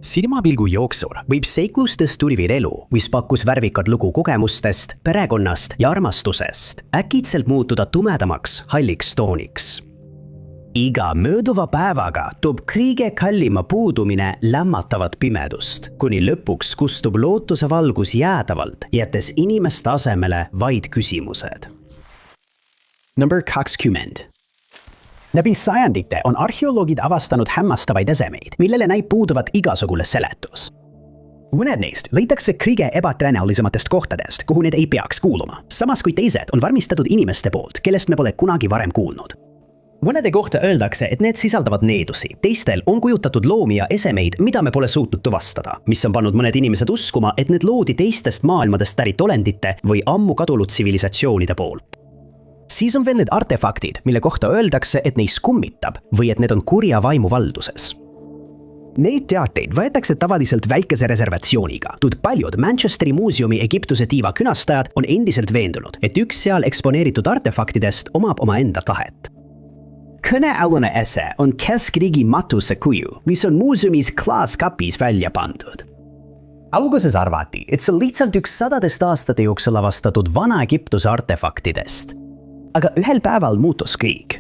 Silmapilgu jooksur võib seiklustest uriv elu, mis pakkus värvikad lugu kogemustest, perekonnast ja armastusest, äkitselt muutuda tumedamaks halliks tooniks. Iga mööduva päevaga toob kõige kallima puudumine lämmatavat pimedust, kuni lõpuks kustub lootuse valgus jäädavalt, jättes inimeste asemele vaid küsimused. Number 20. Läbi sajandite on arheoloogid avastanud hämmastavaid esemeid, millele näib puuduvat igasugune seletus. Mõned neist leitakse kõige ebatõenäolisematest kohtadest, kuhu need ei peaks kuuluma, samas kui teised on valmistatud inimeste poolt, kellest me pole kunagi varem kuulnud. Mõnede kohta öeldakse, et need sisaldavad needusi. Teistel on kujutatud loomi ja esemeid, mida me pole suutnud tuvastada, mis on pannud mõned inimesed uskuma, et need loodi teistest maailmadest pärit olendite või ammu kadunud tsivilisatsioonide poolt. Siis on veel need artefaktid, mille kohta öeldakse, et neis kummitab või et need on kurja vaimu valduses. Neid teateid võetakse tavaliselt väikese reservatsiooniga, kuid paljud Manchesteri muuseumi Egiptuse tiiva külastajad on endiselt veendunud, et üks seal eksponeeritud artefaktidest omab oma enda tahet. Kõnealune ese on keskriigi matuse kuju, mis on muuseumis klaaskapis välja pandud. Alguses arvati, et see lihtsalt üks sadadest aastate jooksul avastatud Vana-Egiptuse artefaktidest. Aga ühel päeval muutus kõik.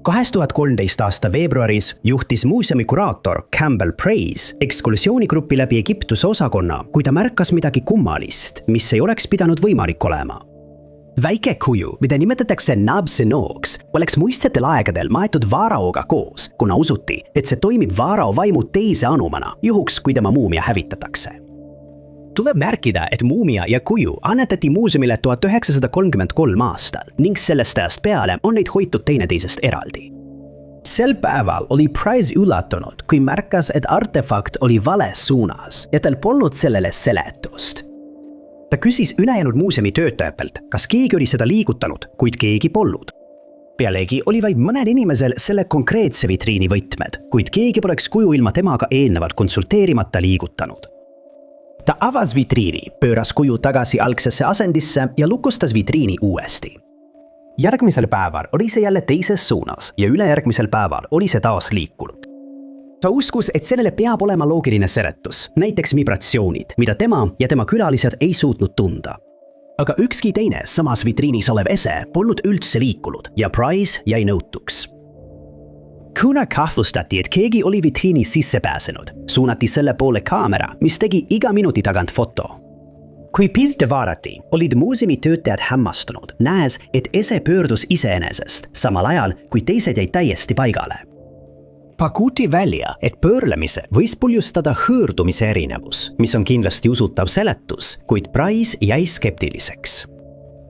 2013 aasta veebruaris juhtis muuseumi kuraator Campbell Praise ekskursioonigrupi läbi Egiptuse osakonna, kui ta märkas midagi kummalist, mis ei oleks pidanud võimalik olema. Väike kuju, mida nimetatakse Nabsenooks, oleks muistsetel aegadel maetud vaaraoga koos, kuna usuti, et see toimib vaarao vaimu teise anumana, juhuks kui tema muumia hävitatakse. Tuleb märkida, et muumia ja kuju annetati muuseumile 1933 aastal ning sellest ajast peale on neid hoitud teineteisest eraldi. Sel päeval oli Price üllatunud, kui märkas, et artefakt oli vales suunas ja tal polnud sellele seletust. Ta küsis ülejäänud muuseumi töötajatelt, kas keegi oli seda liigutanud, kuid keegi polnud. Pealegi oli vaid mõned inimesel selle konkreetse vitriini võtmed, kuid keegi poleks kuju ilma temaga eelnevalt konsulteerimata liigutanud. Ta avas vitriini, pööras kuju tagasi algsesse asendisse ja lukustas vitriini uuesti. Järgmisel päeval oli see jälle teises suunas ja ülejärgmisel päeval oli see taas liikunud. Ta uskus, et sellele peab olema loogiline seletus, näiteks vibratsioonid, mida tema ja tema külalised ei suutnud tunda. Aga ükski teine samas vitriinis olev ese polnud üldse liikunud ja Price jäi nõutuks. Kuna kahtlustati, et keegi oli vitriini sisse pääsenud, suunati selle poole kaamera, mis tegi iga minuti tagant foto. Kui pilte vaadati, olid muuseumi töötajad hämmastunud, näes, et ese pöördus iseenesest, samal ajal kui teised jäid täiesti paigale. Pakuti välja, et pöörlemise võis põhjustada hõõrdumise erinevus, mis on kindlasti usutav seletus, kuid Price jäi skeptiliseks.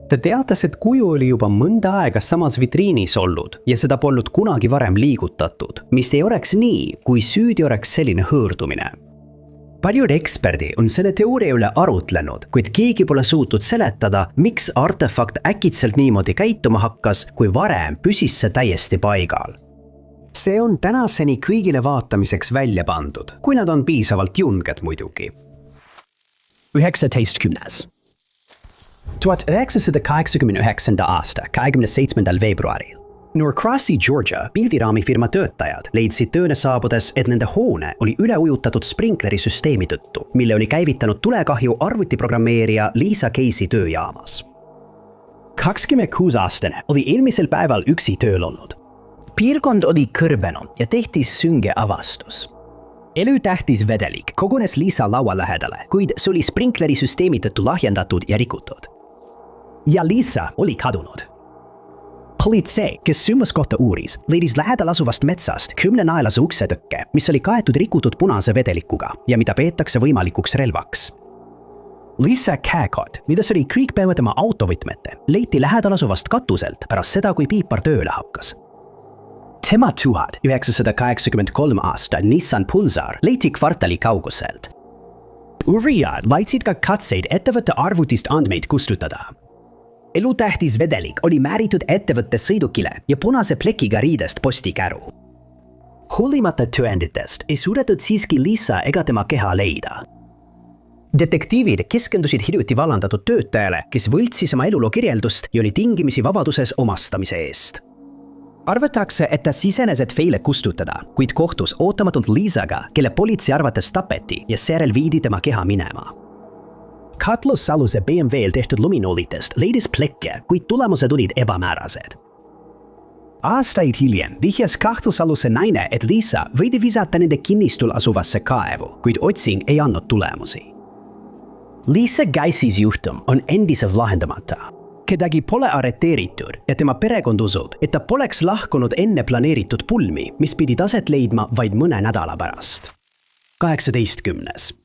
Ta teatas, et kuju oli juba mõnda aega samas vitriinis olnud ja seda polnud kunagi varem liigutatud, mis ei oleks nii, kui süüdi oleks selline hõõrdumine. Paljud eksperdi on selle teooria üle arutlenud, kuid keegi pole suutnud seletada, miks artefakt äkitselt niimoodi käituma hakkas, kui varem püsis see täiesti paigal. See on tänaseni kõigile vaatamiseks välja pandud, kui nad on piisavalt julged muidugi. 19. 1989. aasta 27. veebruaril Norcrossi, Georgia pildiraamifirma töötajad leidsid tööle saabudes, et nende hoone oli üle ujutatud sprinkleri süsteemi tõttu, mille oli käivitanud tulekahju arvutiprogrammeerija Lisa Casey tööjaamas. 26-aastane oli eelmisel päeval üksi tööl olnud. Piirkond oli kõrbenud ja tehti sünge avastus. Elutähtis vedelik kogunes Lisa laua lähedale, kuid see oli sprinkleri süsteemi tõttu lahjendatud ja rikutud. Ja Lisa oli kadunud. Politsei, kes sündmuskohta uuris, leidis lähedal asuvast metsast 10-naelase uksetõkke, mis oli kaetud rikutud punase vedelikuga ja mida peetakse võimalikuks relvaks. Lisa käekott, mida oli kõik peale tema autovõtmete, leiti lähedal asuvast katuselt pärast seda, kui piipar tööle hakkas. Tema 1983 aasta Nissan Pulsar leiti kvartali kauguselt. Uurijad leidsid ka katseid ettevõtte arvutist andmeid kustutada. Elutähtis vedelik oli määritud ettevõtte sõidukile ja punase plekiga riidest postikäru. Hoolimata tõenditest ei suudetud siiski Lisa ega tema keha leida. Detektiivid keskendusid hiljuti vallandatud töötajale, kes võltsis oma eluloo kirjeldust ja oli tingimisi vabaduses omastamise eest. Arvatakse, et ta sisenes, et feile kustutada, kuid kohtus ootamatult Liisaga, kelle politsei arvates tapeti ja seejärel viidi tema keha minema. Katlusaluse BMW-l tehtud luminoolitest leidis plekke, kuid tulemused olid ebamäärased. Aastaid hiljem vihjas kahtlusaluse naine, et Liisa võidi visata nende kinnistul asuvasse kaevu, kuid otsing ei andnud tulemusi. Liisa Geissis juhtum on endiselt lahendamata. Kedagi pole arreteeritud ja tema perekond usub, et ta poleks lahkunud enne planeeritud pulmi, mis pidi aset leidma vaid mõne nädala pärast. 18.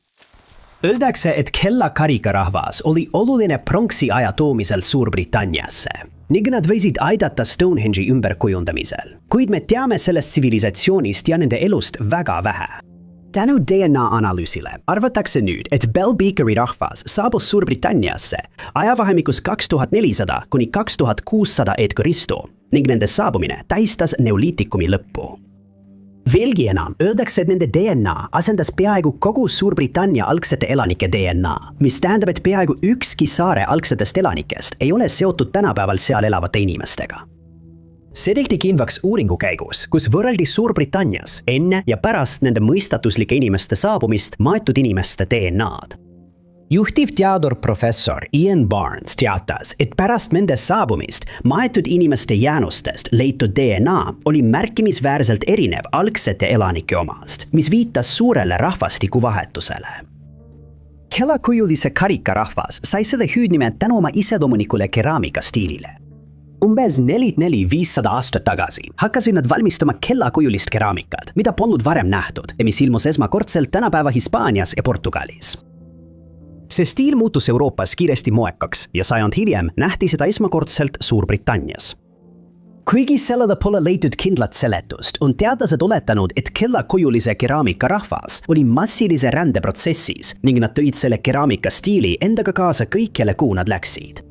Öeldakse, et kellakarikarahvas oli oluline pronksi aja toomisel Suurbritanniasse ning nad võisid aidata Stonehenge'i ümberkujundamisel, kuid me teame sellest tsivilisatsioonist ja nende elust väga vähe. Tänu DNA analüüsile arvatakse nüüd, et Bell Beakeri rahvas saabus Suurbritanniasse ajavahemikus 2400 kuni 2600 e.K. ning nende saabumine tähistas neoliitikumi lõppu. Veelgi enam öeldakse, et nende DNA asendas peaaegu kogu Suurbritannia algsete elanike DNA, mis tähendab, et peaaegu ükski saare algsetest elanikest ei ole seotud tänapäeval seal elavate inimestega. See tehti kindlaks uuringu käigus, kus võrreldi Suurbritannias enne ja pärast nende mõistatuslike inimeste saabumist maetud inimeste DNA-d. Juhtivteadur professor Ian Barnes teatas, et pärast nende saabumist maetud inimeste jäänustest leitud DNA oli märkimisväärselt erinev algsete elanike omast, mis viitas suurele rahvastikuvahetusele. Kellakujulise karikarahvas sai selle hüüdnime tänu oma iseloomulikule keraamikastiilile. Umbes 400–500 aastat tagasi hakkasid nad valmistama kellakujulist keraamikat, mida polnud varem nähtud ja mis ilmus esmakordselt tänapäeva Hispaanias ja Portugalis. See stiil muutus Euroopas kiiresti moekaks ja sajand hiljem nähti seda esmakordselt Suurbritannias. Kuigi sellele pole leitud kindlat seletust, on teadlased oletanud, et kellakujulise keraamikarahvas oli massilise rändeprotsessis ning nad tõid selle keraamikastiili endaga kaasa kõikjale, kuhu nad läksid.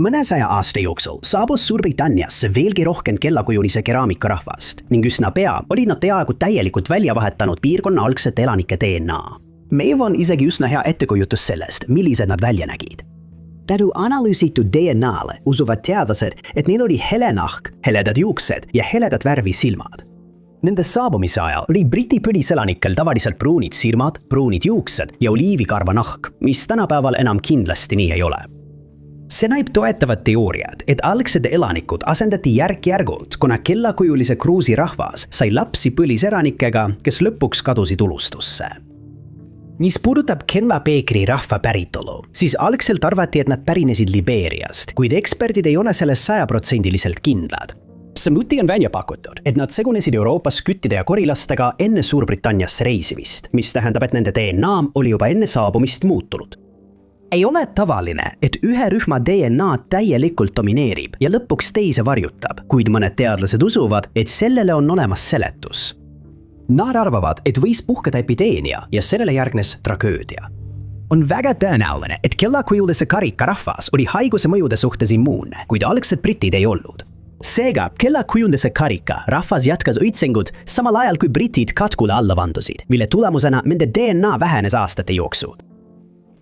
Mõnesaja aasta jooksul saabus Suurbritanniasse veelgi rohkem kellakujulise keraamikarahvast ning üsna pea olid nad peaaegu täielikult välja vahetanud piirkonna algsete elanike DNA. Meil on isegi üsna hea ettekujutus sellest, millised nad välja nägid. Tänu analüüsitud DNA-le usuvad teadlased, et neil oli hele nahk, heledad juuksed ja heledat värvi silmad. Nende saabumise ajal oli Briti põliselanikel tavaliselt pruunid silmad, pruunid juuksed ja oliivikarva nahk, mis tänapäeval enam kindlasti nii ei ole. See näib toetavad teooriad, et algsed elanikud asendati järk-järgult, kuna kellakujulise kruusi rahvas sai lapsi põliselanikega, kes lõpuks kadusid ulustusse. Mis puudutab Kellabeekri rahva päritolu, siis algselt arvati, et nad pärinesid Libeeriast, kuid eksperdid ei ole selles 100% kindlad. Samuti on välja pakutud, et nad segunesid Euroopas küttide ja korilastega enne Suurbritanniasse reisimist, mis tähendab, et nende DNA oli juba enne saabumist muutunud. Ei ole tavaline, et ühe rühma DNA täielikult domineerib ja lõpuks teise varjutab, kuid mõned teadlased usuvad, et sellele on olemas seletus. Nad arvavad, et võis puhkeda epideemia ja sellele järgnes tragöödia. On väga tõenäoline, et kellakujulise karikarahvas oli haiguse mõjude suhtes immuunne, kuid algsed britid ei olnud. Seega, kellakujulise karika rahvas jätkas õitsengut samal ajal, kui britid katkule alla vandusid, mille tulemusena nende DNA vähenes aastate jooksul.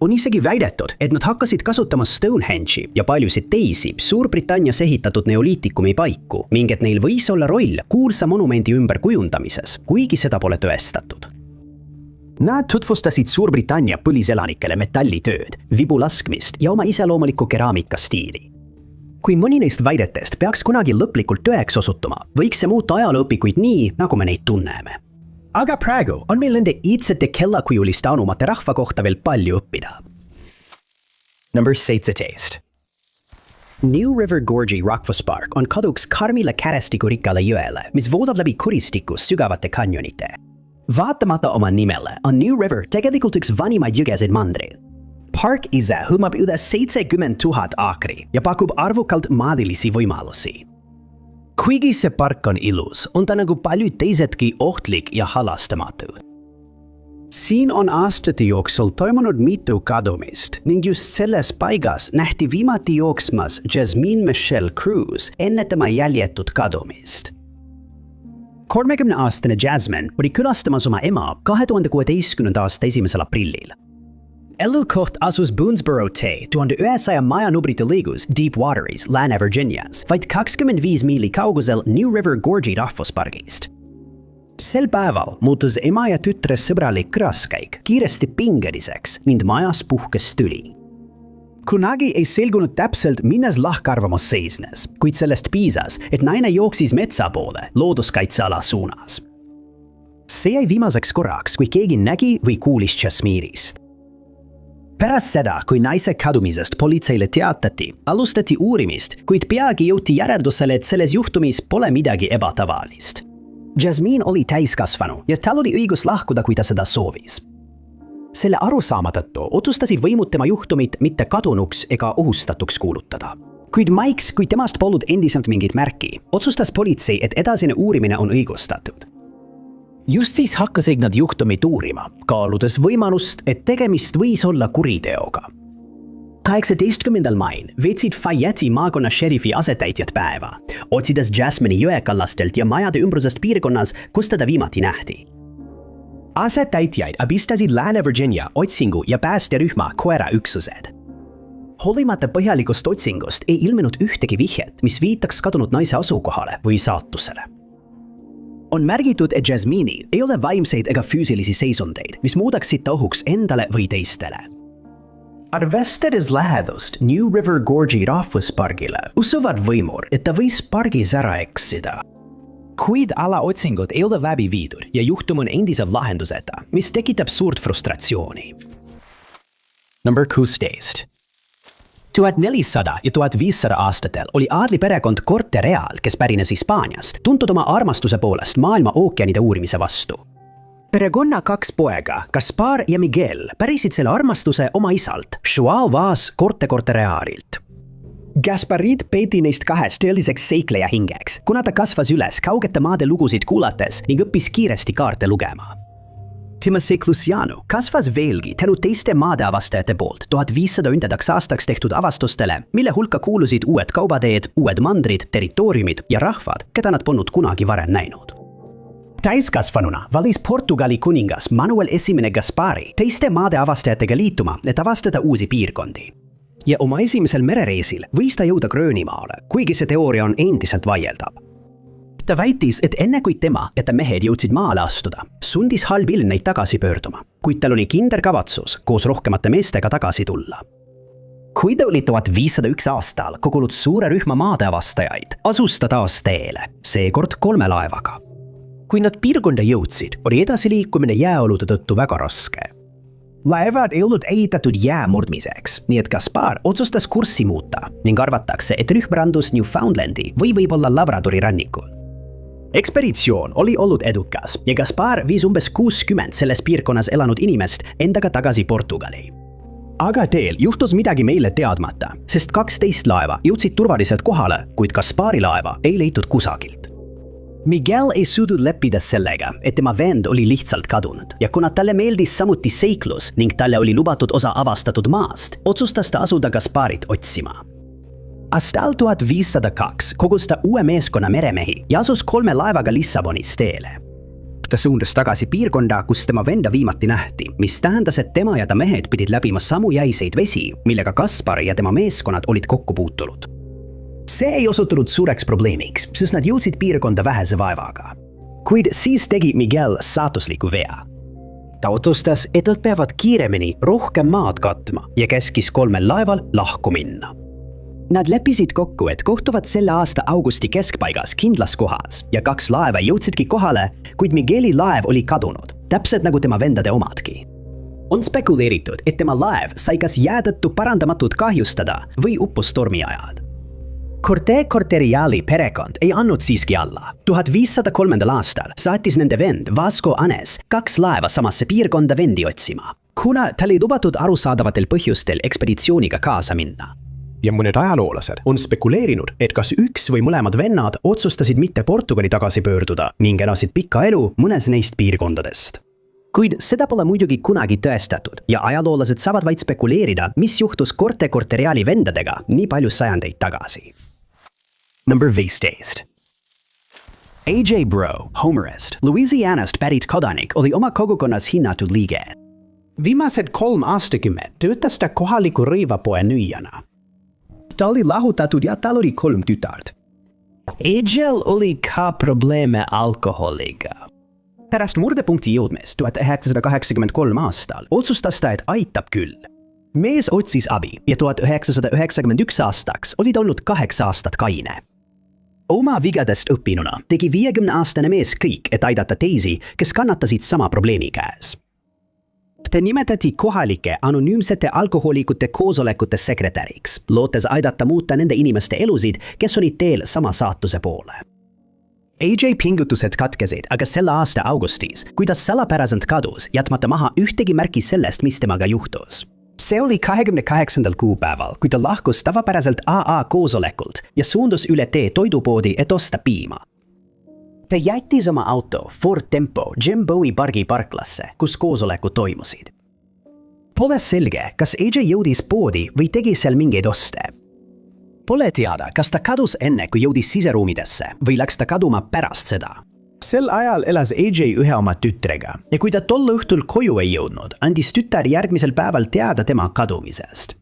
On isegi väidetud, et nad hakkasid kasutama Stonehenge'i ja paljusid teisi Suurbritannias ehitatud neoliitikumi paiku, ning et neil võis olla roll kuulsa monumendi ümberkujundamises, kuigi seda pole tõestatud. Nad tutvustasid Suurbritannia põliselanikele metallitööd, vibu laskmist ja oma iseloomulikku keraamikastiili. Kui mõni neist väidetest peaks kunagi lõplikult tõeks osutuma, võiks see muuta ajalooõpikuid nii, nagu me neid tunneme. Aga praegu on meil nende iidsete kellakujuliste anumate rahva kohta veel palju õppida. Number 17. New River Gorge'i rahvuspark on kaduks karmile kärestikurikkale jõele, mis voodab läbi kuristikus sügavate kanjonite. Vaatamata oma nimele on New River tegelikult üks vanimaid jõgesid mandril. Park ise hõlmab üle 70 000 aakri ja pakub arvukalt maadilisi võimalusi. Kuigi see park on ilus, on ta nagu paljud teisedki ohtlik ja halastamatu. Siin on aastate jooksul toimunud mitu kadumist ning just selles paigas nähti viimati jooksmas Jasmine Michelle Cruz enne tema jäljetud kadumist. 30-aastane Jasmine oli külastamas oma ema 2016. aasta 1. aprillil. elukoht asus Boonesboro tee 1100 majanubrite lõigus Deepwateris, Lääne-Virginias, vaid 25 miili kaugusel New River Gorge'i rahvuspargist. Sel päeval muutus ema ja tütre sõbralik külaskäik kiiresti pingeliseks ning majas puhkes tüli. Kunagi ei selgunud täpselt, milles lahkarvamus seisnes, kuid sellest piisas, et naine jooksis metsa poole looduskaitseala suunas. See jäi viimaseks korraks, kui keegi nägi või kuulis Jasmirist. Pärast seda, kui naise kadumisest politseile teatati, alustati uurimist, kuid peagi jõuti järeldusele, et selles juhtumis pole midagi ebatavalist. Jasmine oli täiskasvanu ja tal oli õigus lahkuda, kui ta seda soovis. Selle arusaama tõttu otsustasid võimud tema juhtumit mitte kadunuks ega ohustatuks kuulutada. Kuid Mike's, kui temast polnud endiselt mingit märki, otsustas politsei, et edasine uurimine on õigustatud. Just siis hakkasid nad juhtumit uurima, kaaludes võimalust, et tegemist võis olla kuriteoga. 18. mail veetsid Fayette'i maakonna šerifi asetäitjad päeva, otsides Jasmine'i jõekallastelt ja majade ümbrusest piirkonnas, kus teda viimati nähti. Asetäitjaid abistasid Lääne-Virginia otsingu- ja päästerühma koeraüksused. Hoolimata põhjalikust otsingust ei ilmenud ühtegi vihjet, mis viitaks kadunud naise asukohale või saatusele. On märgitud, et Jasmine'il ei ole vaimseid ega füüsilisi seisundeid, mis muudaksid ta ohuks endale või teistele. Arvestades lähedust New River Gorge'i rahvuspargile, usuvad võimur, et ta võis pargis ära eksida. Kuid alaotsingud ei ole läbi viidud ja juhtum on endiselt lahenduseta, mis tekitab suurt frustratsiooni. Number 16. 1400 ja 1500 aastatel oli aadli perekond Corte Real, kes pärines Hispaaniast, tuntud oma armastuse poolest maailma ookeanide uurimise vastu. Perekonna 2 poega, Gaspar ja Miguel, pärisid selle armastuse oma isalt, Joao Vaz Corte Realilt. Gasparid peeti neist 2 tõeliseks seikleja hingeks, kuna ta kasvas üles kaugete maade lugusid kuulates ning õppis kiiresti kaarte lugema. Timotei Luciano kasvas veelgi tänu teiste maade avastajate poolt 1500 aastaks tehtud avastustele, mille hulka kuulusid uued kaubateed, uued mandrid, territooriumid ja rahvad, keda nad polnud kunagi varem näinud. Täiskasvanuna valis Portugali kuningas Manuel I Gaspari teiste maade avastajatega liituma, et avastada uusi piirkondi. Ja oma esimesel merereisil võis ta jõuda Gröönimaale, kuigi see teooria on endiselt vaieldav. Ta väitis, et enne kui tema ja ta mehed jõudsid maale astuda, sundis halb ilm neid tagasi pöörduma, kuid tal oli kindel kavatsus koos rohkemate meestega tagasi tulla. Kui ta oli 1501 aastal kogunud suure rühma maadeavastajaid, asus ta taas teele, seekord 3 laevaga. Kui nad piirkonda jõudsid, oli edasiliikumine jääolude tõttu väga raske. Laevad ei olnud ehitatud jää murdmiseks, nii et Gaspar otsustas kurssi muuta ning arvatakse, et rühm randus Newfoundlandi või võib-olla Labradori rannikul. Ekspeditsioon oli olnud edukas ja Gaspar viis umbes 60 selles piirkonnas elanud inimest endaga tagasi Portugali. Aga teel juhtus midagi meile teadmata, sest 12 laeva jõudsid turvaliselt kohale, kuid Gaspari laeva ei leitud kusagilt. Miguel ei suutnud leppida sellega, et tema vend oli lihtsalt kadunud ja kuna talle meeldis samuti seiklus ning talle oli lubatud osa avastatud maast, otsustas ta asuda Gasparit otsima. Aastal 1502 kogus ta uue meeskonna meremehi ja asus 3 laevaga Lissabonis teele. Ta suundus tagasi piirkonda, kus tema venda viimati nähti, mis tähendas, et tema ja ta mehed pidid läbima samu jäiseid vesi, millega Gaspar ja tema meeskonnad olid kokku puutunud. See ei osutunud suureks probleemiks, sest nad jõudsid piirkonda vähese vaevaga. Kuid siis tegi Miguel saatusliku vea. Ta otsustas, et nad peavad kiiremini rohkem maad katma ja käskis 3 laeval lahku minna. Nad leppisid kokku, et kohtuvad selle aasta augusti keskpaigas kindlas kohas ja 2 laeva jõudsidki kohale, kuid Migueli laev oli kadunud, täpselt nagu tema vendade omadki. On spekuleeritud, et tema laev sai kas jää tõttu parandamatult kahjustada või uppus stormi ajal. Corte Reali perekond ei andnud siiski alla. 1503. aastal saatis nende vend Vasco Anes 2 laeva samasse piirkonda vendi otsima, kuna tal ei lubatud arusaadavatel põhjustel ekspeditsiooniga kaasa minna. Ja mõned ajaloolased on spekuleerinud, et kas üks või mõlemad vennad otsustasid mitte Portugali tagasi pöörduda ning elasid pikka elu mõnes neist piirkondadest. Kuid seda pole muidugi kunagi tõestatud ja ajaloolased saavad vaid spekuleerida, mis juhtus Corte Reali vendadega nii palju sajandeid tagasi. Number 15. A.J. Bro, Homerist, Louisianast pärit kodanik oli oma kogukonnas hinnatud liige. Viimaiset 3 aastakymmentä töötas ta kohaliku rõivapoe myyjänä. Ta oli lahutatud ja tal oli 3 tytart. AJ:l oli ka probleeme alkoholiga. Pärast murdepunkti jõudmist 1983 aastal otsustas ta, et aitab küll. Mees otsis abi ja 1991 aastaks oli ta olnud 8 aastat kaine. Oma vigadest õppinuna tegi 50-aastane mees kõik, et aidata teisi, kes kannatasid sama probleemi käes. Ta nimetati kohalike anonüümsete alkohoolikute koosolekute sekretäriks, lootes aidata muuta nende inimeste elusid, kes olid teel sama saatuse poole. AJ pingutused katkesid aga selle aasta augustis, kui ta salapäraselt kadus, jätmata maha ühtegi märki sellest, mis temaga juhtus. See oli 28. kuupäeval, kui ta lahkus tavapäraselt AA koosolekult ja suundus üle tee toidupoodi, et osta piima. Ta jättis oma auto Ford Tempo Jim Bowie pargi parklasse, kus koosolekud toimusid. Pole selge, kas AJ jõudis poodi või tegi seal mingeid oste. Pole teada, kas ta kadus enne, kui jõudis siseruumidesse või läks ta kaduma pärast seda. Sel ajal elas AJ ühe oma tütrega ja kui ta tol õhtul koju ei jõudnud, andis tütar järgmisel päeval teada tema kadumisest.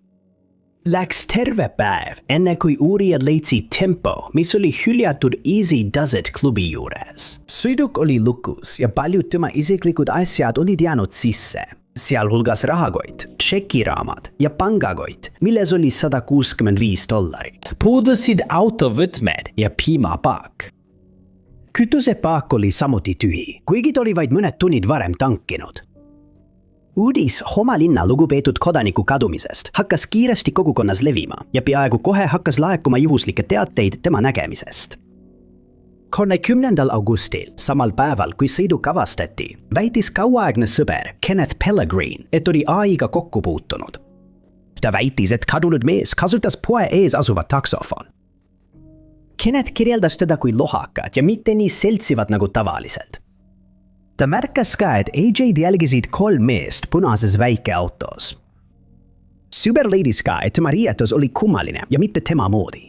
Läks terve päev, enne kui uurijad leidsid Tempo, mis oli hüljatud Easy Does It klubi juures. Sõiduk oli lukus ja paljud tema isiklikud asjad olid jäänud sisse, sealhulgas rahakott, tšekiraamat ja pangakott, milles oli $165. Puudusid autovõtmed ja piimapaak. Kütusepaak oli samuti tühi, kuigi ta oli vaid mõned tunnid varem tankinud. Uudis Homalinna lugupeetud kodaniku kadumisest hakkas kiiresti kogukonnas levima ja peaaegu kohe hakkas laekuma juhuslikke teateid tema nägemisest. 30. augustil, samal päeval, kui sõiduk avastati, väitis kauaaegne sõber Kenneth Pellegrin, et oli AI-ga kokku puutunud. Ta väitis, et kadunud mees kasutas poe ees asuvat taksofon. Kenneth kirjeldas teda kui lohakat ja mitte nii seltsivat nagu tavaliselt. Ta märkas ka, et AJ-d jälgisid 3 meest punases väikeautos. Sõber leidis ka, et tema riietus oli kummaline ja mitte tema moodi.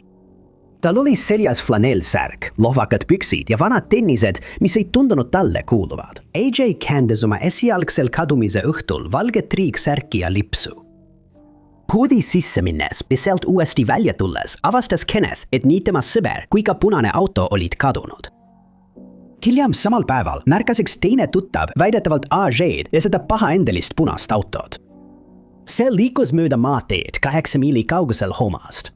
Tal oli seljas flanellsärk, lohvakad püksid ja vanad tennised, mis ei tundunud talle kuuluvad. AJ käändas oma esialgsel kadumise õhtul valget triiksärki ja lipsu. Poodi sisse minnes ja sealt uuesti välja tulles avastas Kenneth, et nii tema sõber kui ka punane auto olid kadunud. Hiljem samal päeval märkas üks teine tuttav väidetavalt AJ-d ja seda pahaendelist punast autot. See liikus mööda maateed 8 miili kaugusel Homast.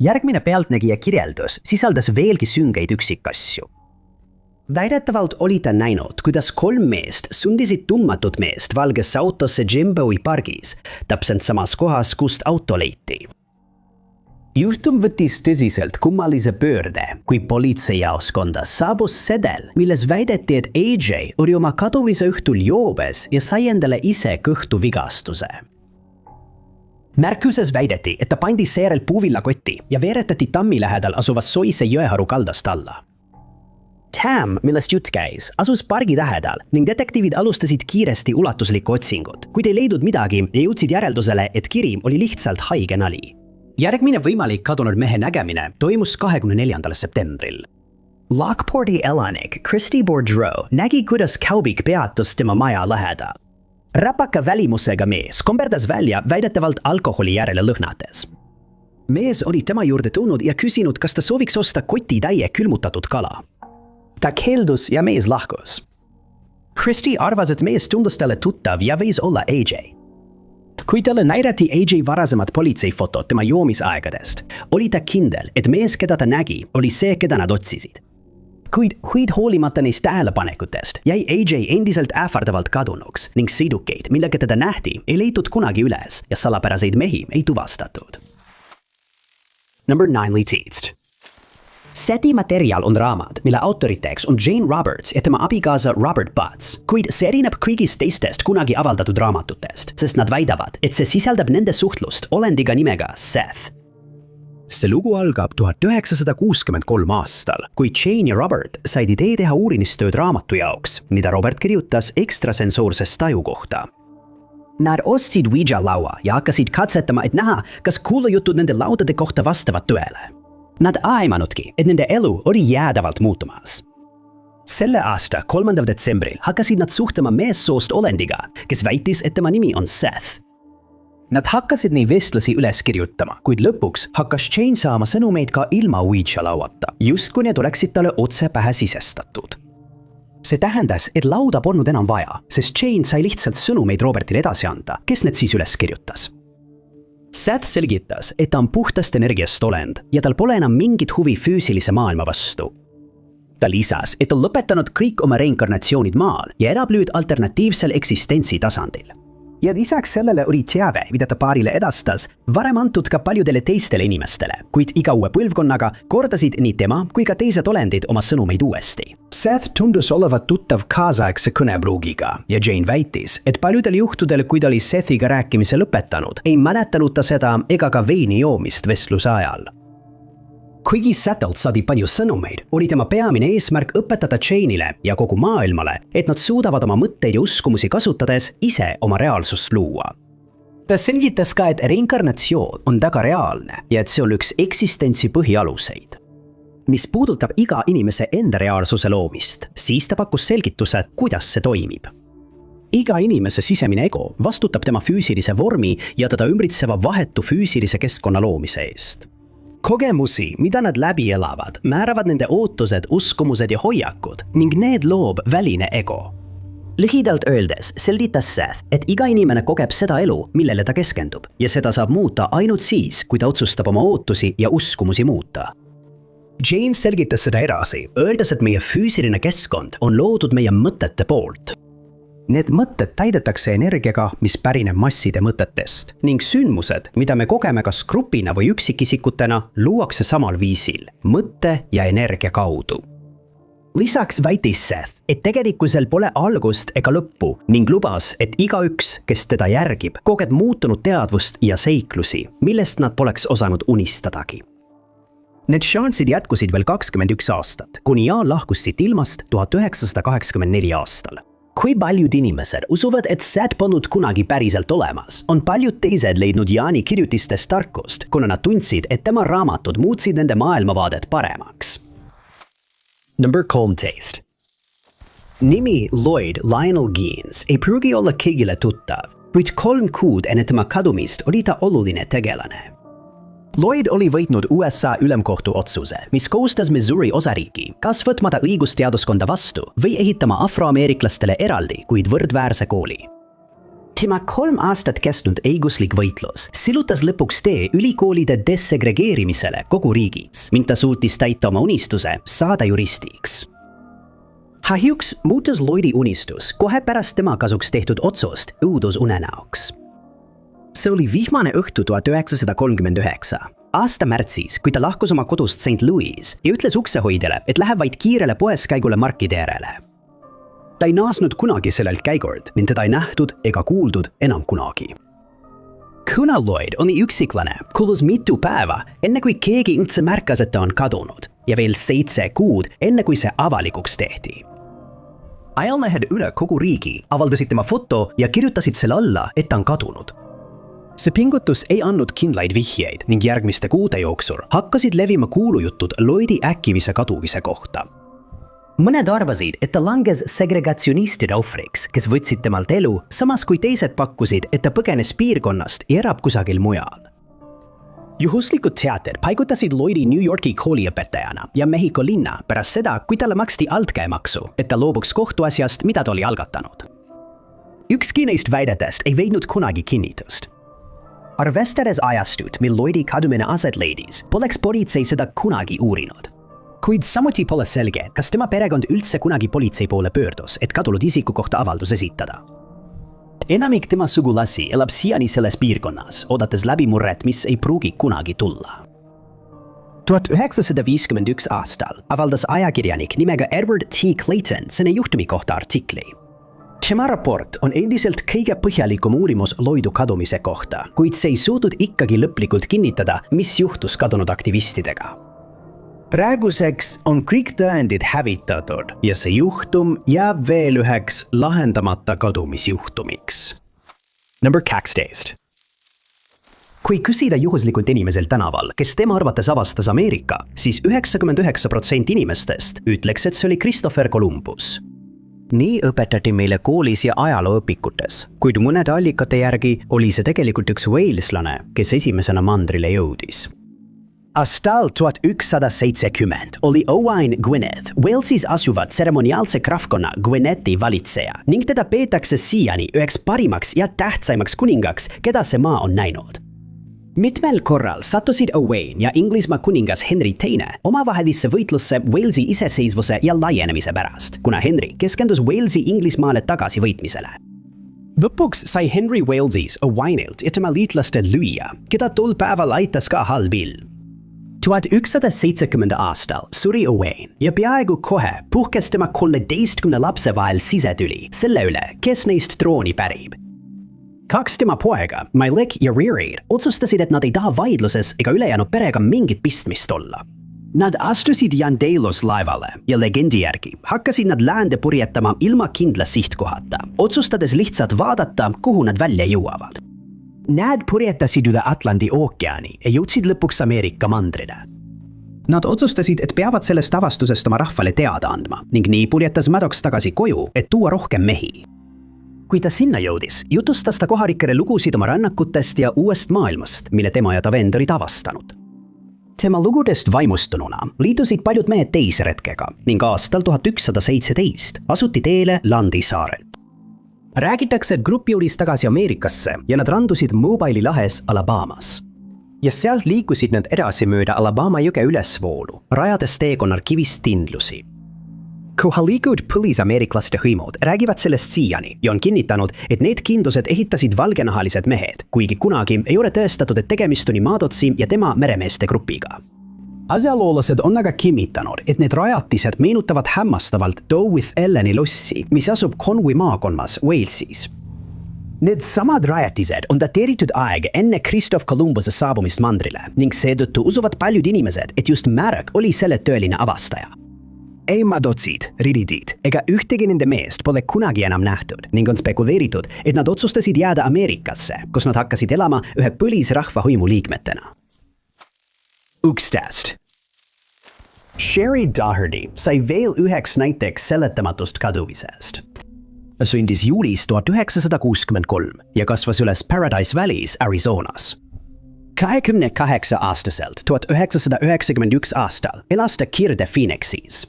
Järgmine pealtnägija kirjeldus sisaldas veelgi süngeid üksikasju. Väidetavalt oli ta näinud, kuidas 3 meest sundisid tundmatut meest valgesse autosse Jim Bowie pargis, täpselt samas kohas, kust auto leiti. Juhtum võttis tõsiselt kummalise pöörde, kui politseijaoskonda saabus sedel, milles väideti, et AJ oli oma kadumise õhtul joobes ja sai endale ise kõhtu vigastuse. Märkuses väideti, et ta pandi seejärel puuvillakotti ja veeretati tammi lähedal asuvas Soise jõeharu kaldast alla. Tam, millest jutt käis, asus pargi lähedal ning detektiivid alustasid kiiresti ulatuslikku otsingut, kuid ei leidnud midagi ja jõudsid järeldusele, et kiri oli lihtsalt haige nali. Järgmine võimalik kadunud mehe nägemine toimus 24. septembril. Lockporti elanik Christy Boudreau nägi, kuidas kaubik peatus tema maja lähedal. Räpaka välimusega mees komberdas välja väidetavalt alkoholi järele lõhnates. Mees oli tema juurde tulnud ja küsinud, kas ta sooviks osta kotitäie külmutatud kala. Ta keeldus ja mees lahkus. Christy arvas, et mees tundus talle tuttav ja võis olla AJ. Kui talle näidati AJ varasemad politseifotod tema joomisaegadest, oli ta kindel, et mees, keda ta nägi, oli see, keda nad otsisid. Kuid hoolimata neist tähelepanekutest jäi AJ endiselt ähvardavalt kadunuks ning sõidukeid, millega teda nähti, ei leitud kunagi üles ja salapäraseid mehi ei tuvastatud. Number 9 liitist. Seti materjal on raamat, mille autoriteks on Jane Roberts ja tema abikaasa Robert Butts, kuid see erineb kõigist teistest kunagi avaldatud raamatutest, sest nad väidavad, et see sisaldab nende suhtlust olendiga nimega Seth. See lugu algab 1963 aastal, kui Jane ja Robert said idee teha uurimistööd raamatu jaoks, mida Robert kirjutas ekstrasensoorsest taju kohta. Nad ostsid Ouija laua ja hakkasid katsetama, et näha, kas kuulujutud nende laudade kohta vastavad tõele. Nad aimanudki, et nende elu oli jäädavalt muutumas. Selle aasta 3. detsembril hakkasid nad suhtlema meessoost olendiga, kes väitis, et tema nimi on Seth. Nad hakkasid neid vestlusi üles kirjutama, kuid lõpuks hakkas Jane saama sõnumeid ka ilma Ouija lauata, justkui need oleksid talle otse pähe sisestatud. see tähendas, et lauda polnud enam vaja, sest Jane sai lihtsalt sõnumeid Robertile edasi anda, kes need siis üles kirjutas. Seth selgitas, et ta on puhtast energiast olend ja tal pole enam mingit huvi füüsilise maailma vastu. Ta lisas, et on lõpetanud kõik oma reinkarnatsioonid maal ja elab nüüd alternatiivsel eksistentsi tasandil. ja lisaks sellele oli teave, mida ta paarile edastas, varem antud ka paljudele teistele inimestele, kuid iga uue põlvkonnaga kordasid nii tema kui ka teised olendid oma sõnumeid uuesti. Seth tundus olevat tuttav kaasaegse kõnepruugiga ja Jane väitis, et paljudel juhtudel, kui ta oli Sethiga rääkimise lõpetanud, ei mäletanud ta seda ega ka veini joomist vestluse ajal. Kuigi Sethilt saadi palju sõnumeid, oli tema peamine eesmärk õpetada Jane'ile ja kogu maailmale, et nad suudavad oma mõtteid ja uskumusi kasutades ise oma reaalsust luua. Ta selgitas ka, et reinkarnatsioon on väga reaalne ja et see on üks eksistentsi põhialuseid. Mis puudutab iga inimese enda reaalsuse loomist, siis ta pakkus selgituse, kuidas see toimib. Iga inimese sisemine ego vastutab tema füüsilise vormi ja teda ümbritseva vahetu füüsilise keskkonna loomise eest. Kogemusi, mida nad läbi elavad, määravad nende ootused, uskumused ja hoiakud ning need loob väline ego. Lühidalt öeldes selgitas Seth, et iga inimene kogeb seda elu, millele ta keskendub ja seda saab muuta ainult siis, kui ta otsustab oma ootusi ja uskumusi muuta. Jane selgitas seda edasi, öeldes, et meie füüsiline keskkond on loodud meie mõtete poolt. Need mõtted täidetakse energiaga, mis pärineb masside mõtetest ning sündmused, mida me kogeme kas grupina või üksikisikutena, luuakse samal viisil, mõtte ja energia kaudu. Lisaks väitis Seth, et tegelikkusel pole algust ega lõppu ning lubas, et igaüks, kes teda järgib, kogeb muutunud teadvust ja seiklusi, millest nad poleks osanud unistadagi. Need šansid jätkusid veel 21 aastat, kuni Jaan lahkus siit ilmast 1984 aastal. Kui paljud inimesed usuvad, et Seth polnud kunagi päriselt olemas, on paljud teised leidnud Jaani kirjutistest tarkust, kuna nad tundsid, et tema raamatud muutsid nende maailmavaadet paremaks. Number 13. Nimi Lloyd Lionel Gaines ei pruugi olla kõigile tuttav, kuid 3 kuud enne tema kadumist oli ta oluline tegelane. Lloyd oli võitnud USA ülemkohtu otsuse, mis kohustas Missouri osariigi kas võtma ta õigusteaduskonda vastu või ehitama afroameeriklastele eraldi, kuid võrdväärse kooli. Tema 3 aastat kestnud õiguslik võitlus silutas lõpuks tee ülikoolide dessegregeerimisele kogu riigis, ning ta suutis täita oma unistuse saada juristiks. Kahjuks muutus Lloydi unistus kohe pärast tema kasuks tehtud otsust õudusunenäoks. See oli vihmane õhtu 1939, aasta märtsis, kui ta lahkus oma kodust St. Louis ja ütles uksehoidjale, et läheb vaid kiirele poeskäigule markide järele. Ta ei naasnud kunagi sellelt käigult ning teda ei nähtud ega kuuldud enam kunagi. Kuna Lloyd oli üksiklane, kulus mitu päeva, enne kui keegi üldse märkas, et ta on kadunud ja veel 7 kuud, enne kui see avalikuks tehti. Ajalehed üle kogu riigi avaldasid tema foto ja kirjutasid selle alla, et ta on kadunud. See pingutus ei andnud kindlaid vihjeid ning järgmiste kuude jooksul hakkasid levima kuulujutud Lloydi äkivise kadumise kohta. Mõned arvasid, et ta langes segregatsionistide ohvriks, kes võtsid temalt elu, samas kui teised pakkusid, et ta põgenes piirkonnast ja elab kusagil mujal. Juhuslikud teated paigutasid Lloydi New Yorki kooliõpetajana ja Mehhiko linna pärast seda, kui talle maksti altkäemaksu, et ta loobuks kohtuasjast, mida ta oli algatanud. Ükski neist väidetest ei leidnud kunagi kinnitust. Arvestades ajastut, mil Lloydi kadumine aset leidis, poleks politsei seda kunagi uurinud. Kuid samuti pole selge, kas tema perekond üldse kunagi politsei poole pöördus, et kadunud isiku kohta avaldus esitada. Enamik tema sugulasi elab siiani selles piirkonnas, oodates läbimurret, mis ei pruugi kunagi tulla. 1951 aastal avaldas ajakirjanik nimega Edward T. Clayton selle juhtumi kohta artikli. Tema raport on endiselt kõige põhjalikum uurimus Lloydi kadumise kohta, kuid see ei suutnud ikkagi lõplikult kinnitada, mis juhtus kadunud aktivistidega. Praeguseks on kõik tõendid hävitatud ja see juhtum jääb veel üheks lahendamata kadumisjuhtumiks. Number 12. Kui küsida juhuslikult inimeselt tänaval, kes tema arvates avastas Ameerika, siis 99% inimestest ütleks, et see oli Christopher Columbus. Nii õpetati meile koolis ja ajalooõpikutes, kuid mõnede allikate järgi oli see tegelikult üks waleslane, kes esimesena mandrile jõudis. Aastal 1170 oli Owain Gwynedd Walesis asuva tseremoniaalse krahvkonna Gwyneddi valitseja ning teda peetakse siiani üheks parimaks ja tähtsaimaks kuningaks, keda see maa on näinud. Mitmel korral sattusid Owain ja Inglismaa kuningas Henry II omavahelisse võitlusse Walesi iseseisvuse ja laienemise pärast, kuna Henry keskendus Walesi Inglismaale tagasi võitmisele. Lõpuks sai Henry Walesis Owainilt ja tema liitlaste lüüa, keda tol päeval aitas ka halb ilm. 1170 aastal suri Owain ja peaaegu kohe puhkes tema 13 lapse vahel sisetüli selle üle, kes neist trooni pärib. 2 tema poega, Maelek ja Rereid, otsustasid, et nad ei taha vaidluses ega ülejäänud perega mingit pistmist olla. Nad astusid Jandelos laevale ja legendi järgi hakkasid nad läände purjetama ilma kindla sihtkohata, otsustades lihtsalt vaadata, kuhu nad välja jõuavad. Nad purjetasid üle Atlandi ookeani ja jõudsid lõpuks Ameerika mandrile. Nad otsustasid, et peavad sellest avastusest oma rahvale teada andma ning nii purjetas Maddox tagasi koju, et tuua rohkem mehi. Kui ta sinna jõudis, jutustas ta kohalikele lugusid oma rännakutest ja uuest maailmast, mille tema ja ta vend olid avastanud. Tema lugudest vaimustununa liitusid paljud mehed teise retkega ning aastal 1117 asuti teele Landi saarel. Räägitakse, et grupp jõudis tagasi Ameerikasse ja nad randusid Mobile'i lahes Alabamas. Ja sealt liikusid nad edasi mööda Alabama jõge ülesvoolu, rajades teekonnal kivist tindlusi. Kohalikud põlisameeriklaste hõimud räägivad sellest siiani ja on kinnitanud, et need kindlused ehitasid valgenahalised mehed, kuigi kunagi ei ole tõestatud, et tegemist oli Madotsi ja tema meremeeste grupiga. Asjaloolased on aga kinnitanud, et need rajatised meenutavad hämmastavalt Doe with Elleni lossi, mis asub Conwy maakonnas Walesis. Need samad rajatised on dateeritud aeg enne Christopher Columbuse saabumist mandrile ning seetõttu usuvad paljud inimesed, et just Märk oli selle tõeline avastaja. Ei Madotsid, Rididid ega ühtegi nende meest pole kunagi enam nähtud ning on spekuleeritud, et nad otsustasid jääda Ameerikasse, kus nad hakkasid elama ühe põlisrahva hõimu liikmetena. 11. Sherry Daugherty sai veel üheks näiteks seletamatust kadumisest. Ta sündis juulis 1963 ja kasvas üles Paradise Valley's Arizonas. 28-aastaselt 1991 aastal elas ta Kirde Phoenixis.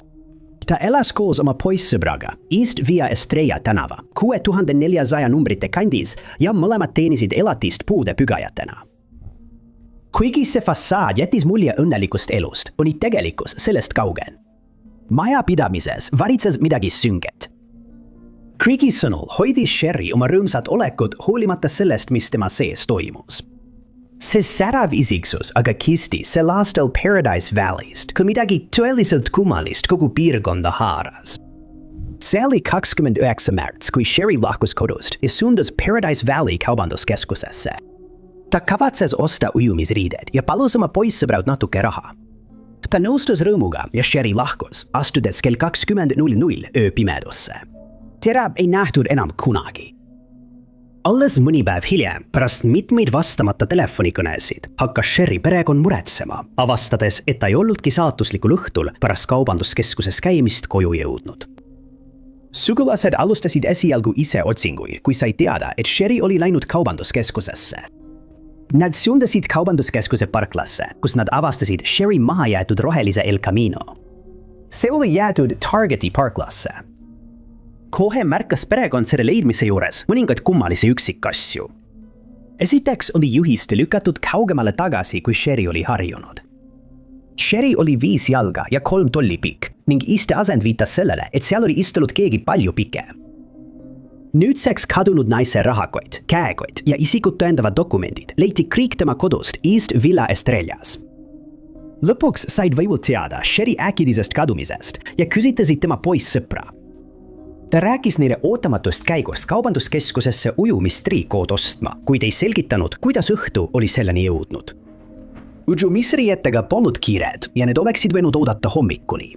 Ta elas koos oma poissõbraga East Via Estrella tänava 6400 numbrite kandis ja mõlemad teenisid elatist puude pügajatena. Kuigi see fassaad jättis mulje õnnelikust elust, oli tegelikkus sellest kaugel. Majapidamises varitses midagi sünget. Creeki sõnul hoidis Sherry oma rõõmsat olekut hoolimata sellest, mis tema sees toimus. See särav isiksus aga kistis sel aastal Paradise Valley'st, kui midagi tõeliselt kummalist kogu piirkonda haaras. See oli 29 märts, kui Sherry lahkus kodust ja suundus Paradise Valley kaubanduskeskusesse. Ta kavatses osta ujumisriided ja palus oma poissõbrad natuke raha. Ta nõustus rõõmuga ja Sherry lahkus, astudes kell 20:00 ööpimedusse. Teda ei nähtud enam kunagi. Alles mõni päev hiljem, pärast mitmeid vastamata telefonikõnesid, hakkas Sherry perekond muretsema, avastades, et ta ei olnudki saatuslikul õhtul pärast kaubanduskeskuses käimist koju jõudnud. Sugulased alustasid esialgu ise otsinguid, kui sai teada, et Sherry oli läinud kaubanduskeskusesse. Nad suundasid kaubanduskeskuse parklasse, kus nad avastasid Sherry maha jäetud rohelise El Camino. See oli jäetud Targeti parklasse. Kohe märkas perekond selle leidmise juures mõningaid kummalisi üksikasju. Esiteks oli juhiste lükatud kaugemale tagasi, kui Sherry oli harjunud. Sherry oli 5 jalga ja 3 tolli pikk ning isteasend viitas sellele, et seal oli istunud keegi palju pikem. Nüüdseks kadunud naise rahakott, käekott ja isikut tõendavad dokumendid leiti Creek tema kodust East Villa Estrellas. Lõpuks said võimud teada Sherry äkidisest kadumisest ja küsitasid tema poissõpra. Ta rääkis neile ootamatust käigust kaubanduskeskusesse ujumistriikood ostma, kuid ei selgitanud, kuidas õhtu oli selleni jõudnud. Ujumisriietega polnud kiired ja need oleksid võinud oodata hommikuni.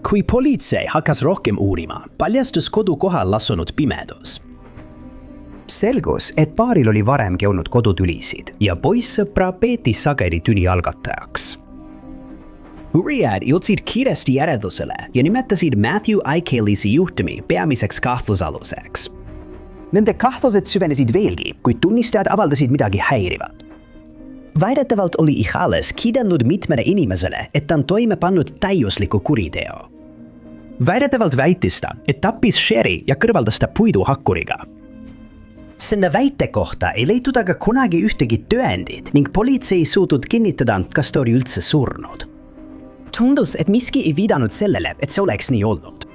Kui politsei hakkas rohkem uurima, paljastus kodukohal lasunud pimedus. Selgus, et paaril oli varemgi olnud kodutülisid ja poissõpra peeti sageli tüli algatajaks. uurijad jõudsid kiiresti järeldusele ja nimetasid Matthew Ikelisi juhtumi peamiseks kahtlusaluseks. Nende kahtlused süvenesid veelgi, kuid tunnistajad avaldasid midagi häirivat. Väidetavalt oli Ichales kiidanud mitmele inimesele, et ta on toime pannud täiusliku kuriteo. Väidetavalt väitis ta, et tappis Sherry ja kõrvaldas ta puiduhakkuriga. Selle väite kohta ei leitud aga kunagi ühtegi tõendit ning politsei ei suutnud kinnitada, kas ta oli üldse surnud. Tundus, et miski ei viidanud sellele, et see oleks nii olnud.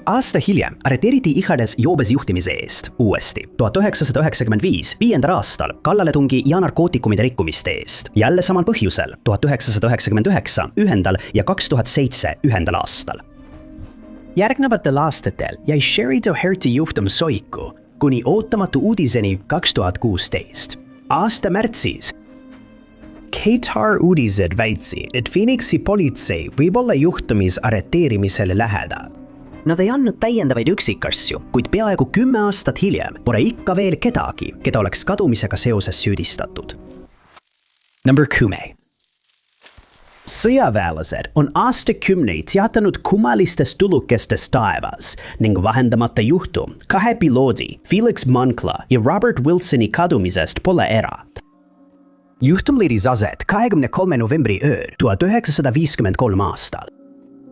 Aasta hiljem arreteeriti Ichales joobes juhtimise eest uuesti 1995. 5. aastal kallaletungi ja narkootikumide rikkumiste eest. Jälle samal põhjusel 1999. 1. ja 2007. 1. aastal. Järgnevatel aastatel jäi Sherry Doherty juhtum soiku kuni ootamatu uudiseni 2016. Aasta märtsis Qatar uudised väitsid, et Phoenixi politsei võib olla juhtumis arreteerimisele lähedal. Nad ei andnud täiendavaid üksikasju, kuid peaaegu 10 aastat hiljem pole ikka veel kedagi, keda oleks kadumisega seoses süüdistatud. Number 10. Sõjaväelased on aastakümneid teatanud kummalistest tulukestest taevas ning vahendamata juhtum 2 piloodi Felix Moncla ja Robert Wilsoni kadumisest pole erand. Juhtum leidis aset 23. novembri ööl 1953 aastal.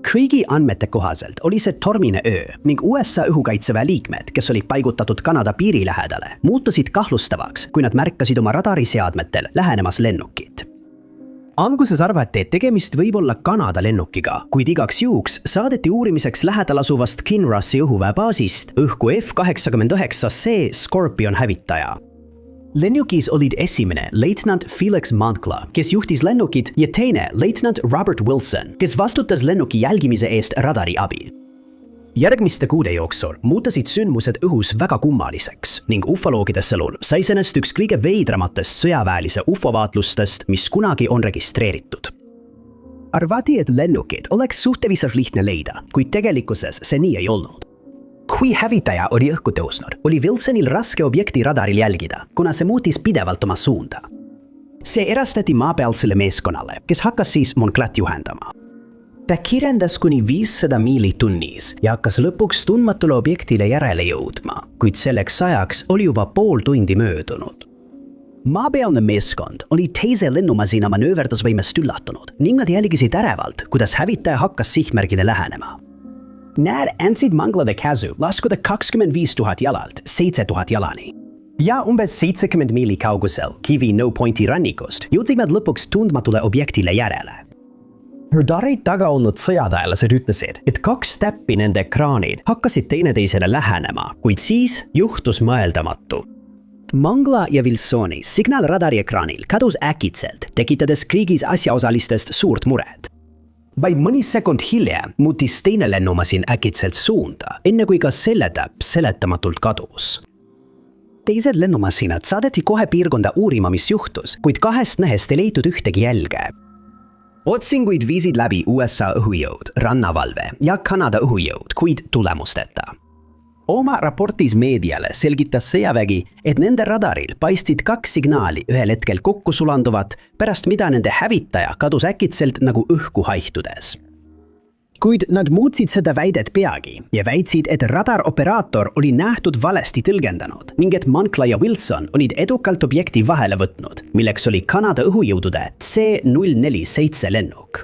Kõigi andmete kohaselt oli see tormine öö ning USA õhukaitseväe liikmed, kes olid paigutatud Kanada piiri lähedale, muutusid kahtlustavaks, kui nad märkasid oma radariseadmetel lähenemas lennukit. Alguses arvati, et tegemist võib olla Kanada lennukiga, kuid igaks juhuks saadeti uurimiseks lähedal asuvast Kinrossi õhuväebaasist õhku F-89C Scorpion hävitaja. Lennukis olid esimene leitnant Felix Moncla, kes juhtis lennukit, ja teine leitnant Robert Wilson, kes vastutas lennuki jälgimise eest radari abil. Järgmiste kuude jooksul muutusid sündmused õhus väga kummaliseks ning ufoloogide sõnul sai sellest üks kõige veidramatest sõjaväelise ufovaatlustest, mis kunagi on registreeritud. Arvati, et lennukit oleks suhteliselt lihtne leida, kuid tegelikkuses see nii ei olnud. Kui hävitaja oli õhku tõusnud, oli Wilsonil raske objekti radaril jälgida, kuna see muutis pidevalt oma suunda. See erastati maapealsele meeskonnale, kes hakkas siis Monclat juhendama. Ta kiirendas kuni 500 miili tunnis ja hakkas lõpuks tundmatule objektile järele jõudma, kuid selleks ajaks oli juba pool tundi möödunud. Maapealne meeskond oli teise lennumasina manööverdusvõimest üllatunud ning nad jälgisid ärevalt, kuidas hävitaja hakkas sihtmärgile lähenema. Nad andsid Monclade käsu laskuda 25 000 jalalt 7 000 jalani. Ja umbes 70 miili kaugusel Kivi No Pointi rannikust jõudsid nad lõpuks tundmatule objektile järele. Radarid taga olnud sõjaväelased ütlesid, et 2 täppi nende ekraanid hakkasid teineteisele lähenema, kuid siis juhtus mõeldamatu. Moncla ja Wilsoni signaal radari ekraanil kadus äkitselt, tekitades kriigis asjaosalistest suurt muret. Vaid mõni sekund hiljem muutis teine lennumasin äkitselt suunda, enne kui ka selle täpp seletamatult kadus. Teised lennumasinad saadeti kohe piirkonda uurima, mis juhtus, kuid 2 nehest ei leitud ühtegi jälge. Otsinguid viisid läbi USA õhujõud, rannavalve ja Kanada õhujõud, kuid tulemusteta. Oma raportis meediale selgitas sõjavägi, et nende radaril paistsid 2 signaali ühel hetkel kokku sulanduvat, pärast mida nende hävitaja kadus äkitselt nagu õhku haihtudes. Kuid nad muutsid seda väidet peagi ja väitsid, et radaroperaator oli nähtud valesti tõlgendanud ning et Moncla ja Wilson olid edukalt objekti vahele võtnud, milleks oli Kanada õhujõudude C-047 lennuk.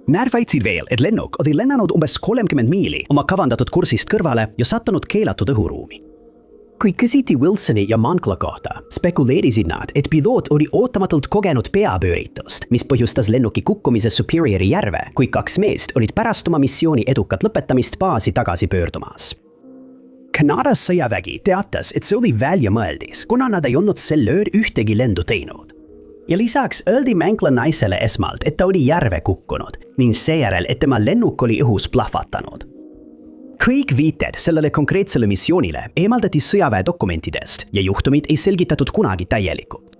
Nad väitsid veel, et lennuk oli lennanud umbes 30 miili oma kavandatud kursist kõrvale ja sattunud keelatud õhuruumi. Kui küsiti Wilsoni ja Moncla kohta, spekuleerisid nad, et piloot oli ootamatult kogenud peapööritust, mis põhjustas lennuki kukkumise Superiori järve, kui 2 meest olid pärast oma missiooni edukat lõpetamist baasi tagasi pöördumas. Kanada sõjavägi teatas, et see oli väljamõeldis, kuna nad ei olnud sel ööl ühtegi lendu teinud. Ja lisaks öeldi Moncla naisele esmalt, et ta oli järve kukkunud ning seejärel, et tema lennuk oli õhus plahvatanud. Kõik viited sellele konkreetsele missioonile eemaldati sõjaväe dokumentidest ja juhtumit ei selgitatud kunagi täielikult.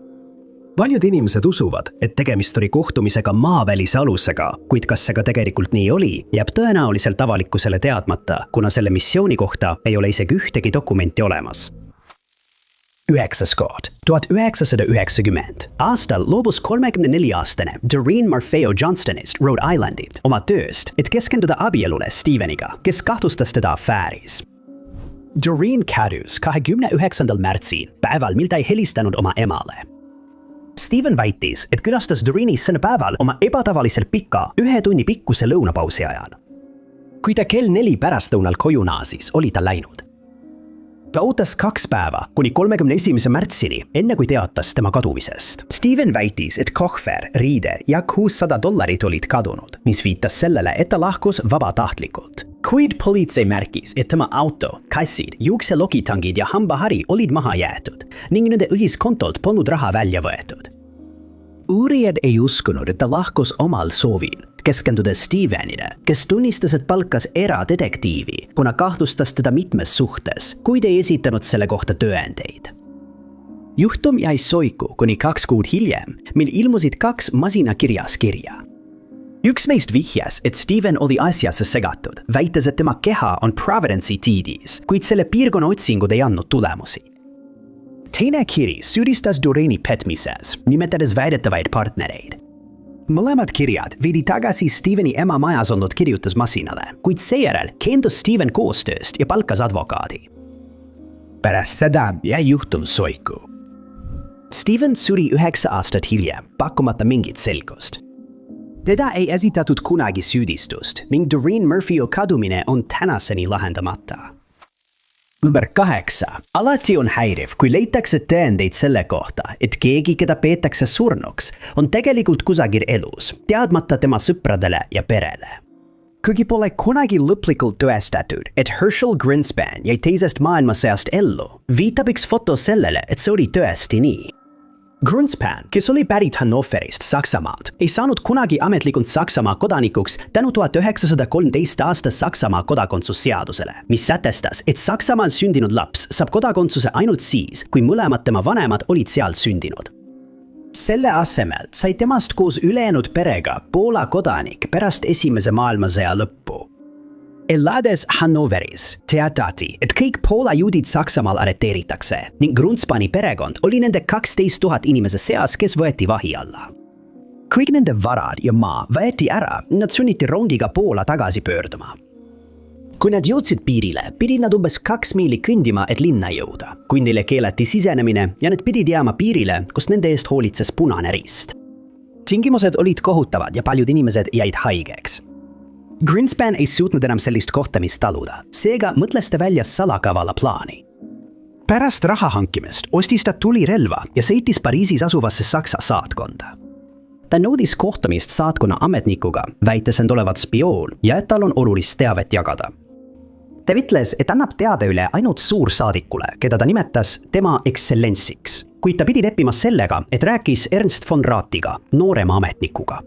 Paljud inimesed usuvad, et tegemist oli kohtumisega maavälise alusega, kuid kas see ka tegelikult nii oli, jääb tõenäoliselt avalikkusele teadmata, kuna selle missiooni kohta ei ole isegi ühtegi dokumenti olemas. 9. koht, 1990. Aastal loobus 34-aastane Doreen Marfeo Johnstonist Rhode Islandilt oma tööst, et keskenduda abielule Steveniga, kes kahtlustas teda afääris. Doreen kadus 29. märtsil, päeval, mil ta ei helistanud oma emale. Steven väitis, et külastas Doreeni sel päeval oma ebatavaliselt pika 1 tunni pikkuse lõunapausi ajal. Kui ta kell 4 pärastlõunal koju naasis, oli ta läinud. Ta ootas 2 päeva kuni 31. märtsini, enne kui teatas tema kadumisest. Steven väitis, et kohver, riide ja $600 olid kadunud, mis viitas sellele, et ta lahkus vabatahtlikult. Kuid politsei märkis, et tema auto, kassid, juukselokitangid ja hambahari olid maha jäetud ning nende ühiskontolt polnud raha välja võetud. Uurijad ei uskunud, et ta lahkus omal soovil, keskendudes Stevenile, kes tunnistas, et palkas eradetektiivi, kuna kahtlustas teda mitmes suhtes, kuid ei esitanud selle kohta tõendeid. Juhtum jäi soiku kuni 2 kuud hiljem, mil ilmusid 2 masinakirjas kirja. Üks meist vihjas, et Steven oli asjasse segatud, väites, et tema keha on Providence'i tiidis, kuid selle piirkonna otsingud ei andnud tulemusi. Teine kiri süüdistas Doreeni petmises, nimetades väidetavaid partnereid. Mõlemad kirjad viidi tagasi Steveni ema majas olnud kirjutusmasinale, kuid seejärel keeldus Steven koostööst ja palkas advokaadi. Pärast seda jäi juhtum soiku. Steven suri 9 aastat hiljem, pakkumata mingit selgust. Teda ei esitatud kunagi süüdistust ning Doreen Marfeo kadumine on tänaseni lahendamata. Number 8. Alati on häiriv, kui leitakse tõendeid selle kohta, et keegi, keda peetakse surnuks, on tegelikult kusagil elus, teadmata tema sõpradele ja perele. Kuigi pole kunagi lõplikult tõestatud, et Herschel Greenspan jäi teisest maailmasõjast ellu, viitab üks foto sellele, et see oli tõesti nii. Greenspan, kes oli pärit Hannoverist, Saksamaalt, ei saanud kunagi ametlikult Saksamaa kodanikuks tänu 1913 aasta Saksamaa kodakondsusseadusele, mis sätestas, et Saksamaal sündinud laps saab kodakondsuse ainult siis, kui mõlemad tema vanemad olid seal sündinud. Selle asemel sai temast koos ülejäänud perega Poola kodanik pärast Esimese maailmasõja lõppu. Elades Hannoveris teatati, et kõik Poola juudid Saksamaal arreteeritakse ning Grunspani perekond oli nende 12 000 inimese seas, kes võeti vahi alla. Kõik nende varad ja maa võeti ära, nad sunniti rongiga Poola tagasi pöörduma. Kui nad jõudsid piirile, pidid nad umbes 2 miili kõndima, et linna jõuda, kui neile keelati sisenemine ja nad pidid jääma piirile, kus nende eest hoolitses Punane Rist. Tingimused olid kohutavad ja paljud inimesed jäid haigeks. Greenspan ei suutnud enam sellist kohtamist taluda, seega mõtles ta välja salakavala plaani. Pärast raha hankimist ostis ta tulirelva ja sõitis Pariisis asuvasse Saksa saatkonda. Ta nõudis kohtumist saatkonna ametnikuga, väites end olevat spioon ja et tal on olulist teavet jagada. Ta ütles, et annab teada üle ainult suursaadikule, keda ta nimetas tema eksellentsiks, kuid ta pidi leppima sellega, et rääkis Ernst von Rathiga, noorema ametnikuga.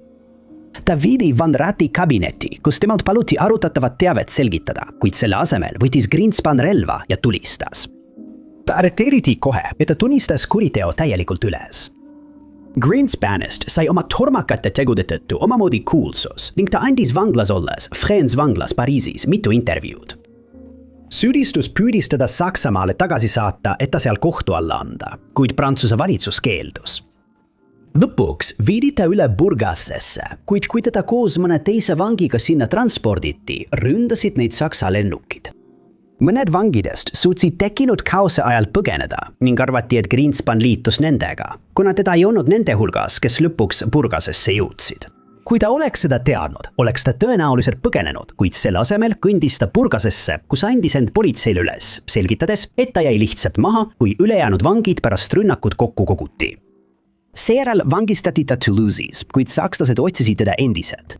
Ta viidi Van Rati kabinetti, kus temalt paluti arutatavat teavet selgitada, kuid selle asemel võttis Greenspan relva ja tulistas. Ta arreteeriti kohe, et ta tunnistas kuriteo täielikult üles. Greenspanist sai oma tormakate tegude tõttu omamoodi kuulsus ning ta andis vanglas olles, Frens vanglas Pariisis, mitu intervjuud. Süüdistus püüdis teda Saksamaale tagasi saata, et ta seal kohtu alla anda, kuid Prantsuse valitsus keeldus. Lõpuks viidi ta üle Burgassesse, kuid kui teda koos mõne teise vangiga sinna transporditi, ründasid neid Saksa lennukid. Mõned vangidest suutsid tekkinud kaose ajal põgeneda ning arvati, et Greenspan liitus nendega, kuna teda ei olnud nende hulgas, kes lõpuks Burgassesse jõudsid. Kui ta oleks seda teadnud, oleks ta tõenäoliselt põgenenud, kuid selle asemel kõndis ta Burgassesse, kus andis end politseile üles, selgitades, et ta jäi lihtsalt maha, kui ülejäänud vangid pärast rünnakut kokku koguti. Seejärel vangistati ta Toulouse'is, kuid sakslased otsisid teda endiselt.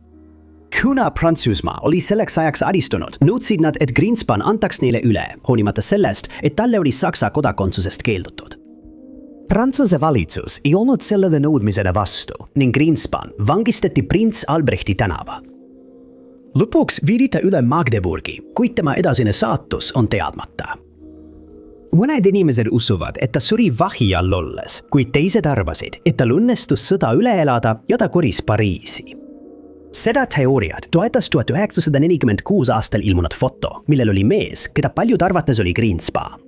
Kuna Prantsusmaa oli selleks ajaks aristunud, nõudsid nad, et Greenspan antaks neile üle, hoolimata sellest, et talle oli Saksa kodakondsusest keeldutud. Prantsuse valitsus ei olnud sellele nõudmisele vastu ning Greenspan vangistati Prints Albrechti tänava. Lõpuks viidi ta üle Magdeburgi, kuid tema edasine saatus on teadmata. Mõned inimesed usuvad, et ta suri vahi all olles, kuid teised arvasid, et tal õnnestus sõda üle elada ja ta koris Pariisi. Seda teooriat toetas 1946 aastal ilmunud foto, millel oli mees, keda paljud arvates oli Greenspan.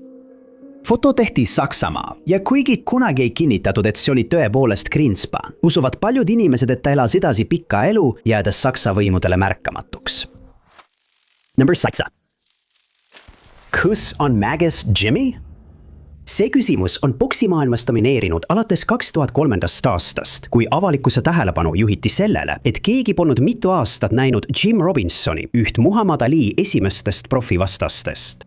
Foto tehti Saksamaa ja kuigi kunagi ei kinnitatud, et see oli tõepoolest Greenspan, usuvad paljud inimesed, et ta elas edasi pikka elu, jäädes Saksa võimudele märkamatuks. Number 7. Kus on Magus Jimmy? See küsimus on poksimaailmas domineerinud alates 2003. aastast, kui avalikkuse tähelepanu juhiti sellele, et keegi polnud mitu aastat näinud Jim Robinsoni, üht Muhammad Ali esimestest profivastastest.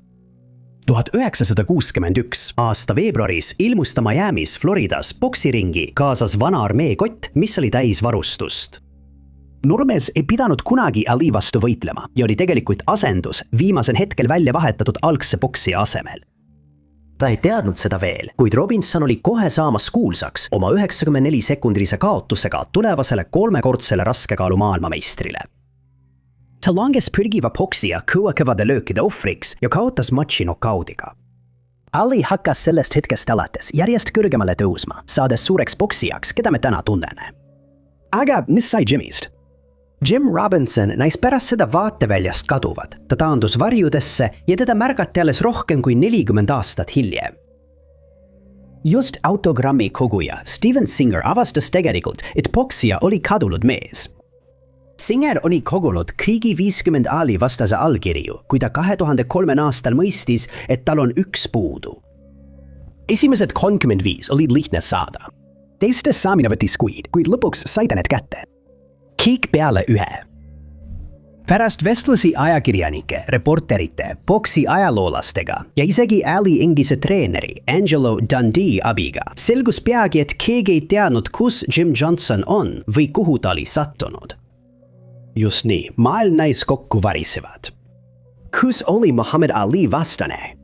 1961 aasta veebruaris ilmus ta Miamis, Floridas poksiringi kaasas vana armeekott, mis oli täis varustust. Nurmes ei pidanud kunagi Ali vastu võitlema ja oli tegelikult asendus viimasel hetkel välja vahetatud algse poksija asemel. Ta ei teadnud seda veel, kuid Robinson oli kohe saamas kuulsaks oma 94-sekundilise kaotusega tulevasele 3-kordsele raskekaalu maailmameistrile. Ta langes pürgiva poksija kõvade löökide ohvriks ja kaotas matši nokaudiga. Ali hakkas sellest hetkest alates järjest kõrgemale tõusma, saades suureks poksijaks, keda me täna tunneme. Aga mis sai Jimmyst? Jim Robinson näis pärast seda vaateväljast kaduvad. Ta taandus varjudesse ja teda märgati alles rohkem kui 40 aastat hiljem. Just autogrammi koguja Steven Singer avastas tegelikult, et poksija oli kadunud mees. Singer oli kogunud Kriegi 50 Ali vastase allkirju, kui ta 2003 aastal mõistis, et tal on üks puudu. Esimesed 35 olid lihtne saada. Teistest saamine võttis kuid lõpuks sai ta need kätte. Kiik peale ühe. Pärast vestlusi ajakirjanike, reporterite, poksi ajaloolastega ja isegi Ali endise treeneri Angelo Dundee abiga selgus peagi, et keegi ei teadnud, kus Jim Johnson on või kuhu ta oli sattunud. Just nii, maailm näis kokku varisevad. Kus oli Muhammad Ali vastane?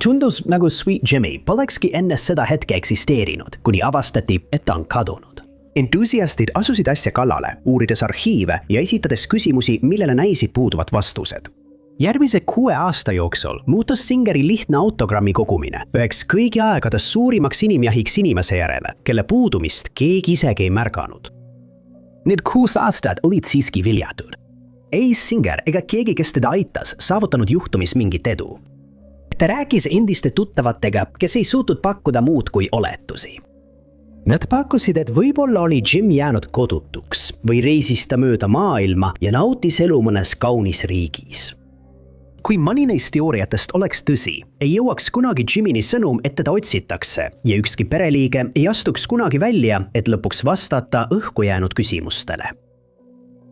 Tundus nagu Sweet Jimmy polekski enne seda hetke eksisteerinud, kuni avastati, et ta on kadunud. Entusiastid asusid asja kallale, uurides arhiive ja esitades küsimusi, millele näisid puuduvad vastused. Järgmise 6 aasta jooksul muutus Singeri lihtne autogrammi kogumine üheks kõigi aegades suurimaks inimjahiks inimese järele, kelle puudumist keegi isegi ei märganud. Need 6 aastat olid siiski viljatud. Ei Singer ega keegi, kes teda aitas, saavutanud juhtumis mingit edu. Ta rääkis endiste tuttavatega, kes ei suutnud pakkuda muud kui oletusi. Nad pakkusid, et võib-olla oli Jim jäänud kodutuks või reisis ta mööda maailma ja nautis elu mõnes kaunis riigis. Kui mõni neist teooriatest oleks tõsi, ei jõuaks kunagi Jimmini sõnum, et teda otsitakse ja ükski pereliige ei astuks kunagi välja, et lõpuks vastata õhku jäänud küsimustele.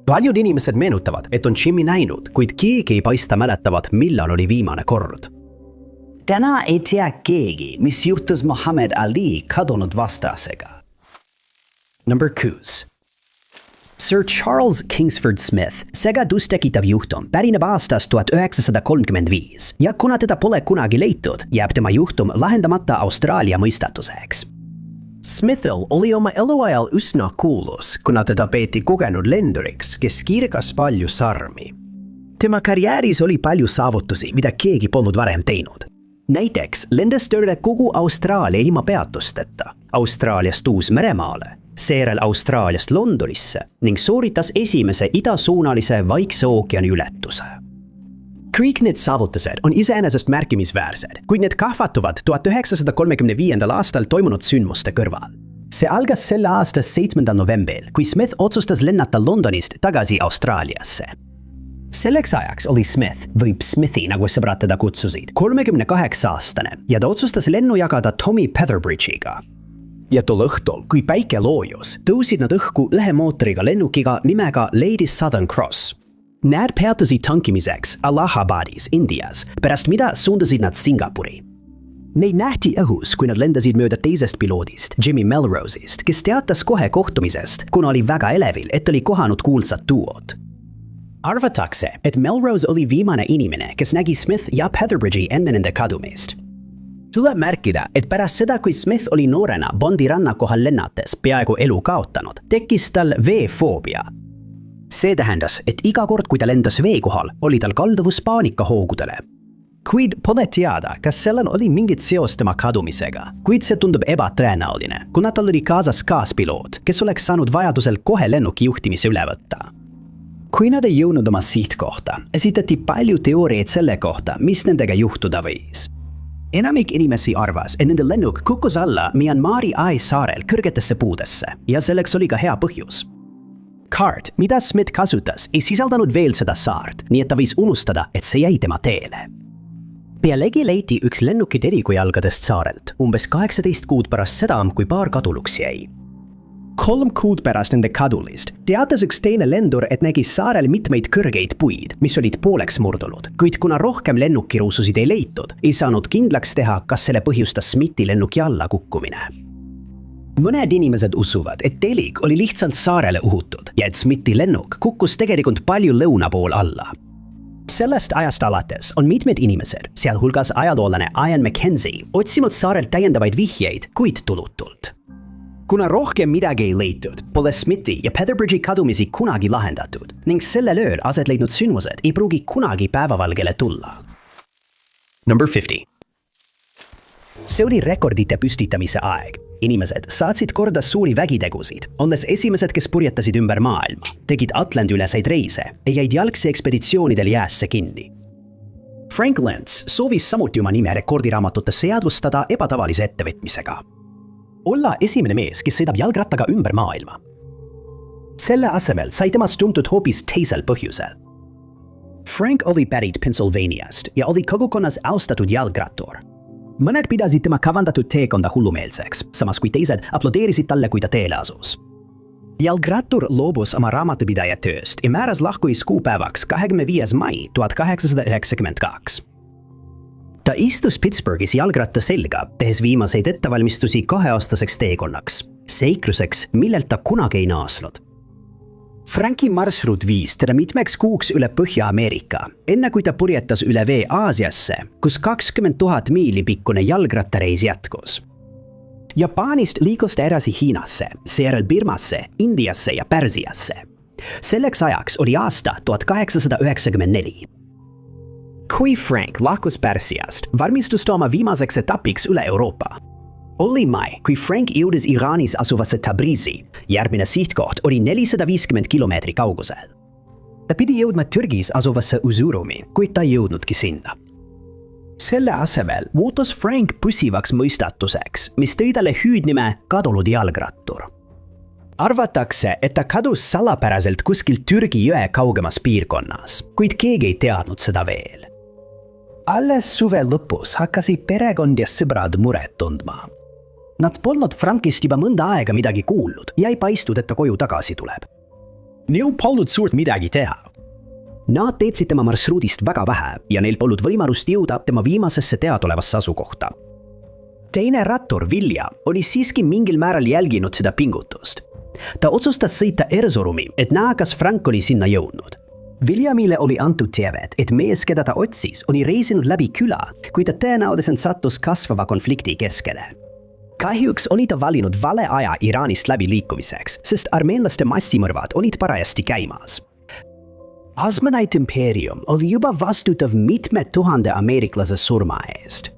Paljud inimesed meenutavad, et on Jimmy näinud, kuid keegi ei paista mäletavat, millal oli viimane kord. Täna ei tea keegi, mis juhtus Muhammad Ali kadunud vastasega. Number 6. Sir Charles Kingsford Smith segadust tekitav juhtum pärineb aastast 1935 ja kuna teda pole kunagi leitud, jääb tema juhtum lahendamata Austraalia mõistatuseks. Smithil oli oma eluajal üsna kuulus, kuna teda peeti kogenud lenduriks, kes kirgas palju sarmi. Tema karjääris oli palju saavutusi, mida keegi polnud varem teinud. Näiteks lendas ta üle kogu Austraalia ilma peatusteta, Austraaliast Uus-Meremaale, seejärel Austraaliast Londonisse ning sooritas esimese idasuunalise Vaikse ookeani ületuse. Kõik need saavutused on iseenesest märkimisväärsed, kuid need kahvatuvad 1935. aastal toimunud sündmuste kõrval. See algas selle aasta 7. novembril, kui Smith otsustas lennata Londonist tagasi Austraaliasse. Selleks ajaks oli Smith, või Smithy, nagu sõbrad teda kutsusid, 38-aastane ja ta otsustas lennu jagada Tommy Petherbridge'iga. Ja tol õhtul, kui päike loojus, tõusid nad õhku lehemootoriga lennukiga nimega Lady Southern Cross. Nad peatasid tankimiseks Allahabadis, Indias, pärast mida suundasid nad Singapuri. Neid nähti õhus, kui nad lendasid mööda teisest piloodist, Jimmy Melrose'ist, kes teatas kohe kohtumisest, kuna oli väga elevil, et oli kohanud kuulsat duot. Arvatakse, et Melrose oli viimane inimene, kes nägi Smith ja Petherbridge'i enne nende kadumist. Tuleb märkida, et pärast seda, kui Smith oli noorena Bondi rannakohal lennates peaaegu elu kaotanud, tekkis tal veefoobia. See tähendas, et iga kord, kui ta lendas vee kohal, oli tal kalduvus paanikahoogudele. Kuid pole teada, kas sellel oli mingit seost tema kadumisega, kuid see tundub ebatõenäoline, kuna tal oli kaasas kaaspiloot, kes oleks saanud vajadusel kohe lennuki juhtimise üle võtta. Kui nad ei jõudnud oma sihtkohta, esitati palju teooriaid selle kohta, mis nendega juhtuda võis. Enamik inimesi arvas, et nende lennuk kukkus alla Myanmari Ai saarel kõrgetesse puudesse ja selleks oli ka hea põhjus. Kaart, mida Smith kasutas, ei sisaldanud veel seda saart, nii et ta võis unustada, et see jäi tema teele. Pealegi leiti üks lennuki terikujalgadest saarelt, umbes 18 kuud pärast seda, kui paar kaduluks jäi. 3 kuud pärast nende kadulist teatas üks teine lendur, et nägi saarel mitmeid kõrgeid puid, mis olid pooleks murdunud, kuid kuna rohkem lennukiruususid ei leitud, ei saanud kindlaks teha, kas selle põhjustas Smithi lennuki alla kukkumine. Mõned inimesed usuvad, et telik oli lihtsalt saarele uhutud ja et Smithi lennuk kukkus tegelikult palju lõuna pool alla. Sellest ajast alates on mitmed inimesed, sealhulgas ajaloolane Ian McKenzie, otsinud saarelt täiendavaid vihjeid, kuid tulutult. Kuna rohkem midagi ei leitud, pole Smithi ja Petherbridge'i kadumisi kunagi lahendatud ning sellel ööl aset leidnud sündmused ei pruugi kunagi päevavalgele tulla. Number 50. See oli rekordite püstitamise aeg. Inimesed saatsid korda suuri vägitegusid, olles esimesed, kes purjetasid ümber maailma, tegid Atlandi-üleseid reise ja jäid jalgsi ekspeditsioonidel jäässe kinni. Frank Lentz soovis samuti oma nime rekordiraamatutes seadustada ebatavalise ettevõtmisega. Olla esimene mees, kes sõidab jalgrattaga ümber maailma. Selle asemel sai temast tuntud hoopis teisel põhjusel. Frank oli pärit Pennsylvaniast ja oli kogukonnas austatud jalgrattur. Mõned pidasid tema kavandatud teekonda hullumeelseks, samas kui teised aplodeerisid talle, kui ta teele asus. Jalgrattur loobus oma raamatupidaja tööst ja määras lahkumiskuupäevaks 25. mai 1892. Ta istus Pittsburghis jalgratta selga, tehes viimaseid ettevalmistusi 2-aastaseks teekonnaks, seikluseks, millelt ta kunagi ei naasnud. Franki marsruut viis teda mitmeks kuuks üle Põhja-Ameerika, enne kui ta purjetas üle vee Aasiasse, kus 20 000 miili pikkune jalgrattareis jätkus. Jaapanist liikus ta edasi Hiinasse, seejärel Birmasse, Indiasse ja Pärsiasse. Selleks ajaks oli aasta 1894. Kui Frank lahkus Pärsiast, valmistus ta oma viimaseks etapiks üle Euroopa. Oli mai, kui Frank jõudis Iraanis asuvasse Tabrizi. Järgmine sihtkoht oli 450 kilomeetri kaugusel. Ta pidi jõudma Türgis asuvasse Uzurumi, kuid ta ei jõudnudki sinna. Selle asemel muutus Frank püsivaks mõistatuseks, mis tõi talle hüüdnime kadunud jalgrattur. Arvatakse, et ta kadus salapäraselt kuskil Türgi jõe kaugemas piirkonnas, kuid keegi ei teadnud seda veel. Alles suve lõpus hakkasid perekond ja sõbrad muret tundma. Nad polnud Frankist juba mõnda aega midagi kuulnud ja ei paistnud, et ta koju tagasi tuleb. Neil polnud suurt midagi teha. Nad teedsid tema marsruudist väga vähe ja neil polnud võimalust jõuda tema viimasesse teadolevasse asukohta. Teine rattur, Vilja, oli siiski mingil määral jälginud seda pingutust. Ta otsustas sõita Erzurumi, et näha, kas Frank oli sinna jõudnud. Viljamile oli antud teavet, et mees, keda ta otsis, oli reisinud läbi küla, kui ta tõenäoliselt sattus kasvava konflikti keskele. Kahjuks oli ta valinud vale aja Iraanist läbi liikumiseks, sest armeenlaste massimõrvad olid parajasti käimas. Osmanite impeerium oli juba vastutav mitme 1000 ameeriklase surma eest.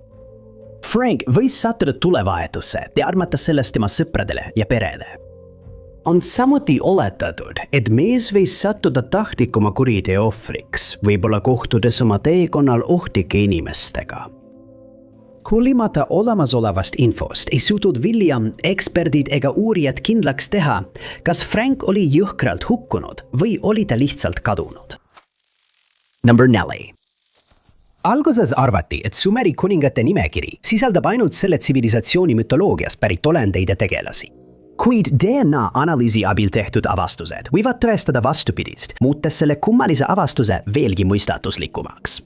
Frank võis sattuda tulevahetusse, teadmata sellest tema sõpradele ja perele. On samuti oletatud, et mees võis sattuda tahtlikuma kuriteo ohvriks, võib-olla kohtudes oma teekonnal ohtlike inimestega. Hoolimata olemasolevast infost ei suutnud William, eksperdid ega uurijad kindlaks teha, kas Frank oli jõhkralt hukkunud või oli ta lihtsalt kadunud. Number 4. Alguses arvati, et Sumeri kuningate nimekiri sisaldab ainult selle tsivilisatsiooni mütoloogiast pärit olendeid ja tegelasi. Kuid DNA-analüüsi abil tehtud avastused võivad tõestada vastupidist, muutes selle kummalise avastuse veelgi mõistatuslikumaks.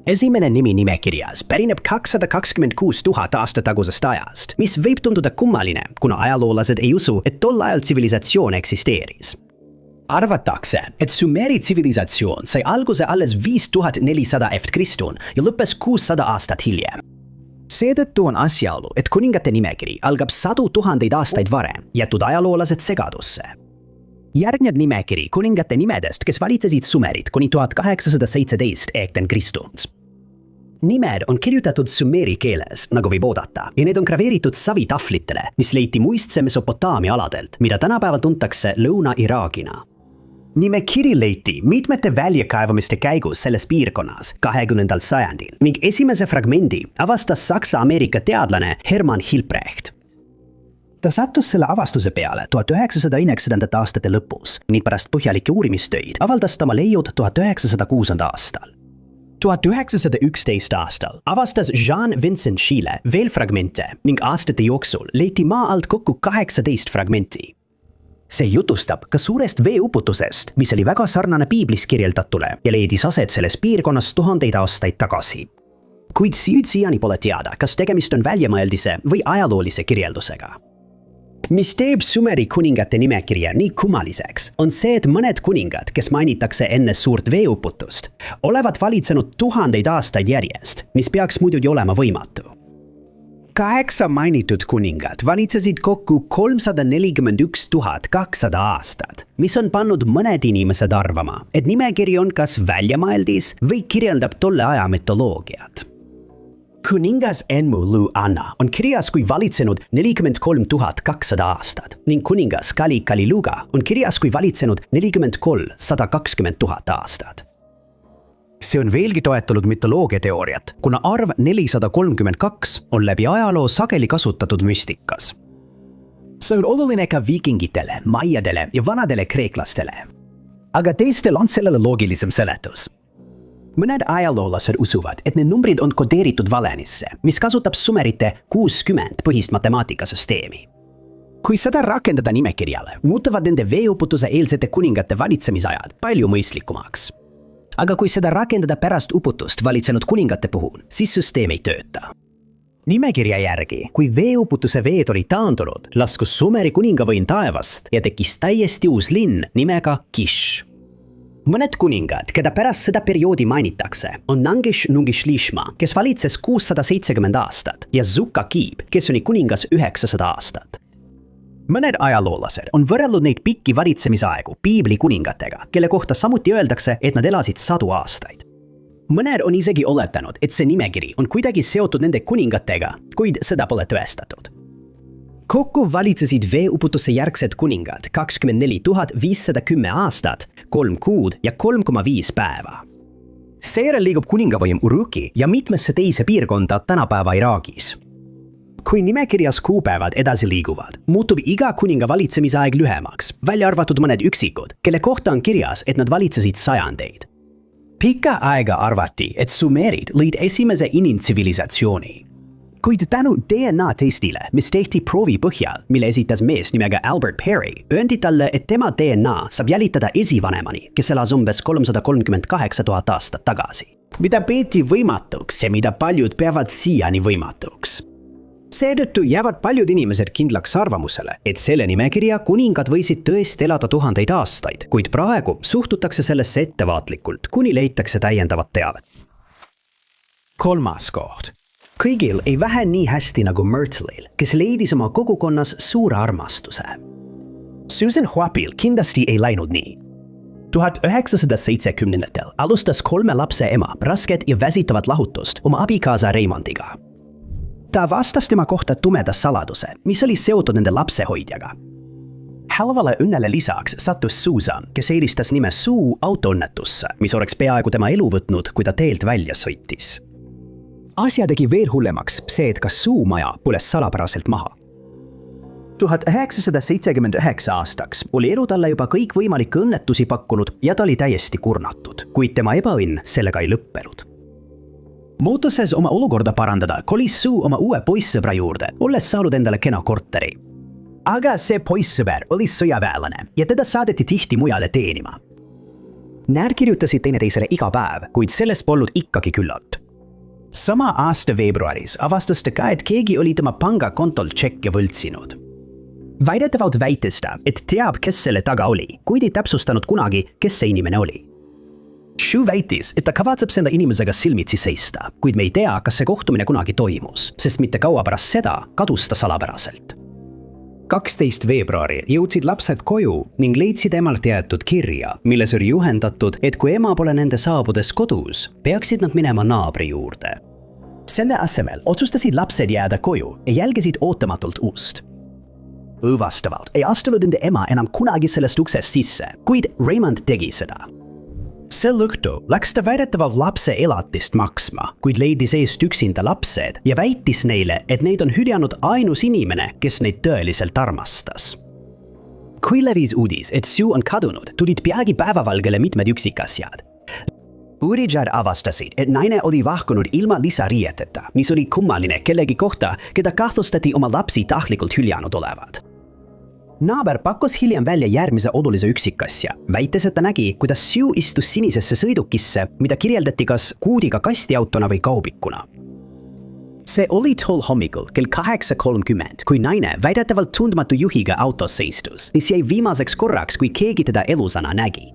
Esimene nimi nimekirjas pärineb 226 000 aasta tagusest ajast, mis võib tunduda kummaline, kuna ajaloolased ei usu, et tol ajal tsivilisatsioon eksisteeris. Arvatakse, et Sumeri tsivilisatsioon sai alguse alles 5400 f.Kr. ja lõppes 600 aastat hiljem. Seetõttu on asjaolu, et kuningate nimekiri algab 100 000 aastaid varem, jätud ajaloolased segadusse. Järgneb nimekiri kuningate nimedest, kes valitsesid Sumerit kuni 1817 e.Kr. Nimed on kirjutatud sumeeri keeles, nagu võib oodata, ja need on graveeritud savitahvlitele, mis leiti muistse Mesopotaamia aladelt, mida tänapäeval tuntakse Lõuna-Iraagina. Nimekiri leiti mitmete väljakaevamiste käigus selles piirkonnas 20. sajandil ning esimese fragmendi avastas Saksa-Ameerika teadlane Hermann Hilprecht. Ta sattus selle avastuse peale 1990. aastate lõpus ning pärast põhjalikke uurimistöid avaldas ta oma leiud 1906. aastal. 1911. aastal avastas Jean-Vincent Schiele veel fragmente ning aastate jooksul leiti maa alt kokku 18 fragmenti. See jutustab ka suurest veeuputusest, mis oli väga sarnane piiblis kirjeldatule ja leidis aset selles piirkonnas tuhandeid aastaid tagasi. Kuid siiani pole teada, kas tegemist on väljamõeldise või ajaloolise kirjeldusega. Mis teeb Sumeri kuningate nimekirja nii kummaliseks, on see, et mõned kuningad, kes mainitakse enne suurt veeuputust, olevat valitsenud tuhandeid aastaid järjest, mis peaks muidugi olema võimatu. 8 mainitud kuningat valitsesid kokku 341 200 aastat, mis on pannud mõned inimesed arvama, et nimekiri on kas väljamõeldis või kirjeldab tolle aja mütoloogiat. Kuningas Enmu Anna on kirjas kui valitsenud 43 200 aastat ning kuningas Kaliluga on kirjas kui valitsenud 43 120 000 aastat. See on veelgi toetanud mütoloogiateooriat, kuna arv 432 on läbi ajaloo sageli kasutatud müstikas. See on oluline ka viikingitele, maiadele ja vanadele kreeklastele. Aga teistel on sellele loogilisem seletus. Mõned ajaloolased usuvad, et need numbrid on kodeeritud valemisse, mis kasutab sumerite 60 põhist matemaatikasüsteemi. Kui seda rakendada nimekirjale, muutuvad nende veeuputuse eelsete kuningate valitsemisajad palju mõistlikumaks. Aga kui seda rakendada pärast uputust valitsenud kuningate puhul, siis süsteem ei tööta. Nimekirja järgi, kui veeuputuse veed oli taandunud, laskus Sumeri kuningavõim taevast ja tekkis täiesti uus linn nimega Kish. Mõned kuningad, keda pärast seda perioodi mainitakse, on Nangish-Nungishliishma, kes valitses 670 aastat ja Zuka-Kiib, kes oli kuningas 900 aastat. Mõned ajaloolased on võrrelnud neid pikki valitsemisaegu piibli kuningatega, kelle kohta samuti öeldakse, et nad elasid 100 aastaid. Mõned on isegi oletanud, et see nimekiri on kuidagi seotud nende kuningatega, kuid seda pole tõestatud. Kokku valitsesid veeuputuse järgsed kuningad 24 510 aastat, 3 kuud ja 3,5 päeva. Seejärel liigub kuningavõim Uruki ja mitmesse teise piirkonda tänapäeva Iraagis. Kui nimekirjas kuupäevad edasi liiguvad, muutub iga kuninga valitsemisaeg lühemaks, välja arvatud mõned üksikud, kelle kohta on kirjas, et nad valitsesid sajandeid. Pikka aega arvati, et sumeerid lõid esimese inimtsivilisatsiooni. Kuid tänu DNA testile, mis tehti proovi põhjal, mille esitas mees nimega Albert Perry, öeldi talle, et tema DNA saab jälitada esivanemani, kes elas umbes 338 000 aastat tagasi. Mida peeti võimatuks ja mida paljud peavad siiani võimatuks. Seetõttu jäävad paljud inimesed kindlaks arvamusele, et selle nimekirja kuningad võisid tõesti elada tuhandeid aastaid, kuid praegu suhtutakse sellesse ettevaatlikult, kuni leitakse täiendavat teavet. 3. koht. Kõigil ei vähe nii hästi nagu Myrtle'il, kes leidis oma kogukonnas suure armastuse. Susan Huapil kindlasti ei läinud nii. 1970-ndatel alustas 3 lapse ema rasket ja väsitavat lahutust oma abikaasa Raymondiga. Ta vastas tema kohta tumeda saladuse, mis oli seotud nende lapsehoidjaga. Halvale õnnele lisaks sattus Susan, kes eelistas nime Sue autoõnnetusse, mis oleks peaaegu tema elu võtnud, kui ta teelt välja sõitis. Asja tegi veel hullemaks see, et ka Sue maja põles salapäraselt maha. 1979 aastaks oli elu talle juba kõikvõimalikke õnnetusi pakkunud ja ta oli täiesti kurnatud, kuid tema ebaõnn sellega ei lõppenud. Muutuses oma olukorda parandada, kolis Sue oma uue poissõbra juurde, olles saanud endale kena korteri. Aga see poissõber oli sõjaväelane ja teda saadeti tihti mujale teenima. Nad kirjutasid teineteisele iga päev, kuid sellest polnud ikkagi küllalt. Sama aasta veebruaris avastas ta ka, et keegi oli tema pangakontolt tšekke võltsinud. Väidetavalt väitis ta, et teab, kes selle taga oli, kuid ei täpsustanud kunagi, kes see inimene oli. Sue väitis, et ta kavatseb selle inimesega silmitsi seista, kuid me ei tea, kas see kohtumine kunagi toimus, sest mitte kaua pärast seda kadus ta salapäraselt. 12. veebruaril jõudsid lapsed koju ning leidsid emalt jäetud kirja, milles oli juhendatud, et kui ema pole nende saabudes kodus, peaksid nad minema naabri juurde. Selle asemel otsustasid lapsed jääda koju ja jälgisid ootamatult ust. Õõvastavalt ei astunud nende ema enam kunagi sellest uksest sisse, kuid Raymond tegi seda. Sel õhtul läks ta väidetavalt lapse elatist maksma, kuid leidis eest üksinda lapsed ja väitis neile, et neid on hüljanud ainus inimene, kes neid tõeliselt armastas. Kui levis uudis, et Sue on kadunud, tulid peagi päevavalgele mitmed üksikasjad. Uurijad avastasid, et naine oli lahkunud ilma lisariieteta, mis oli kummaline kellegi kohta, keda kahtlustati oma lapsi tahtlikult hüljanud olevat. Naaber pakkus hiljem välja järgmise olulise üksikasja, väites, et ta nägi, kuidas Sue istus sinisesse sõidukisse, mida kirjeldati kas kuudiga kastiautona või kaubikuna. See oli tol hommikul kell 8:30, kui naine väidetavalt tundmatu juhiga autosse istus, mis jäi viimaseks korraks, kui keegi teda elusana nägi.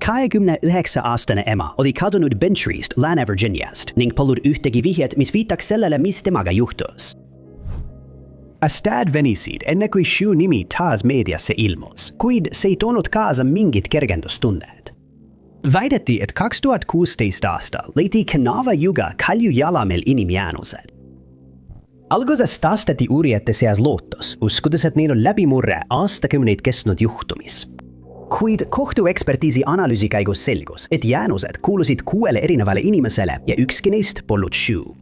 29-aastane ema oli kadunud Bentry'st Lääne-Virginiast ning polnud ühtegi vihjet, mis viitaks sellele, mis temaga juhtus. Aastad venisid enne kui Sue nimi taas meediasse ilmus, kuid see ei toonud kaasa mingit kergendustunnet. Väideti, et 2016 aastal leiti Kanava juga Kalju jalamel inimjäänused. Alguses taastati uurijate seas lootus, uskudes, et neil on läbimurre aastakümneid kestnud juhtumis. Kuid kohtuekspertiisi analüüsi käigus selgus, et jäänused kuulusid 6 erinevale inimesele ja ükski neist polnud Sue.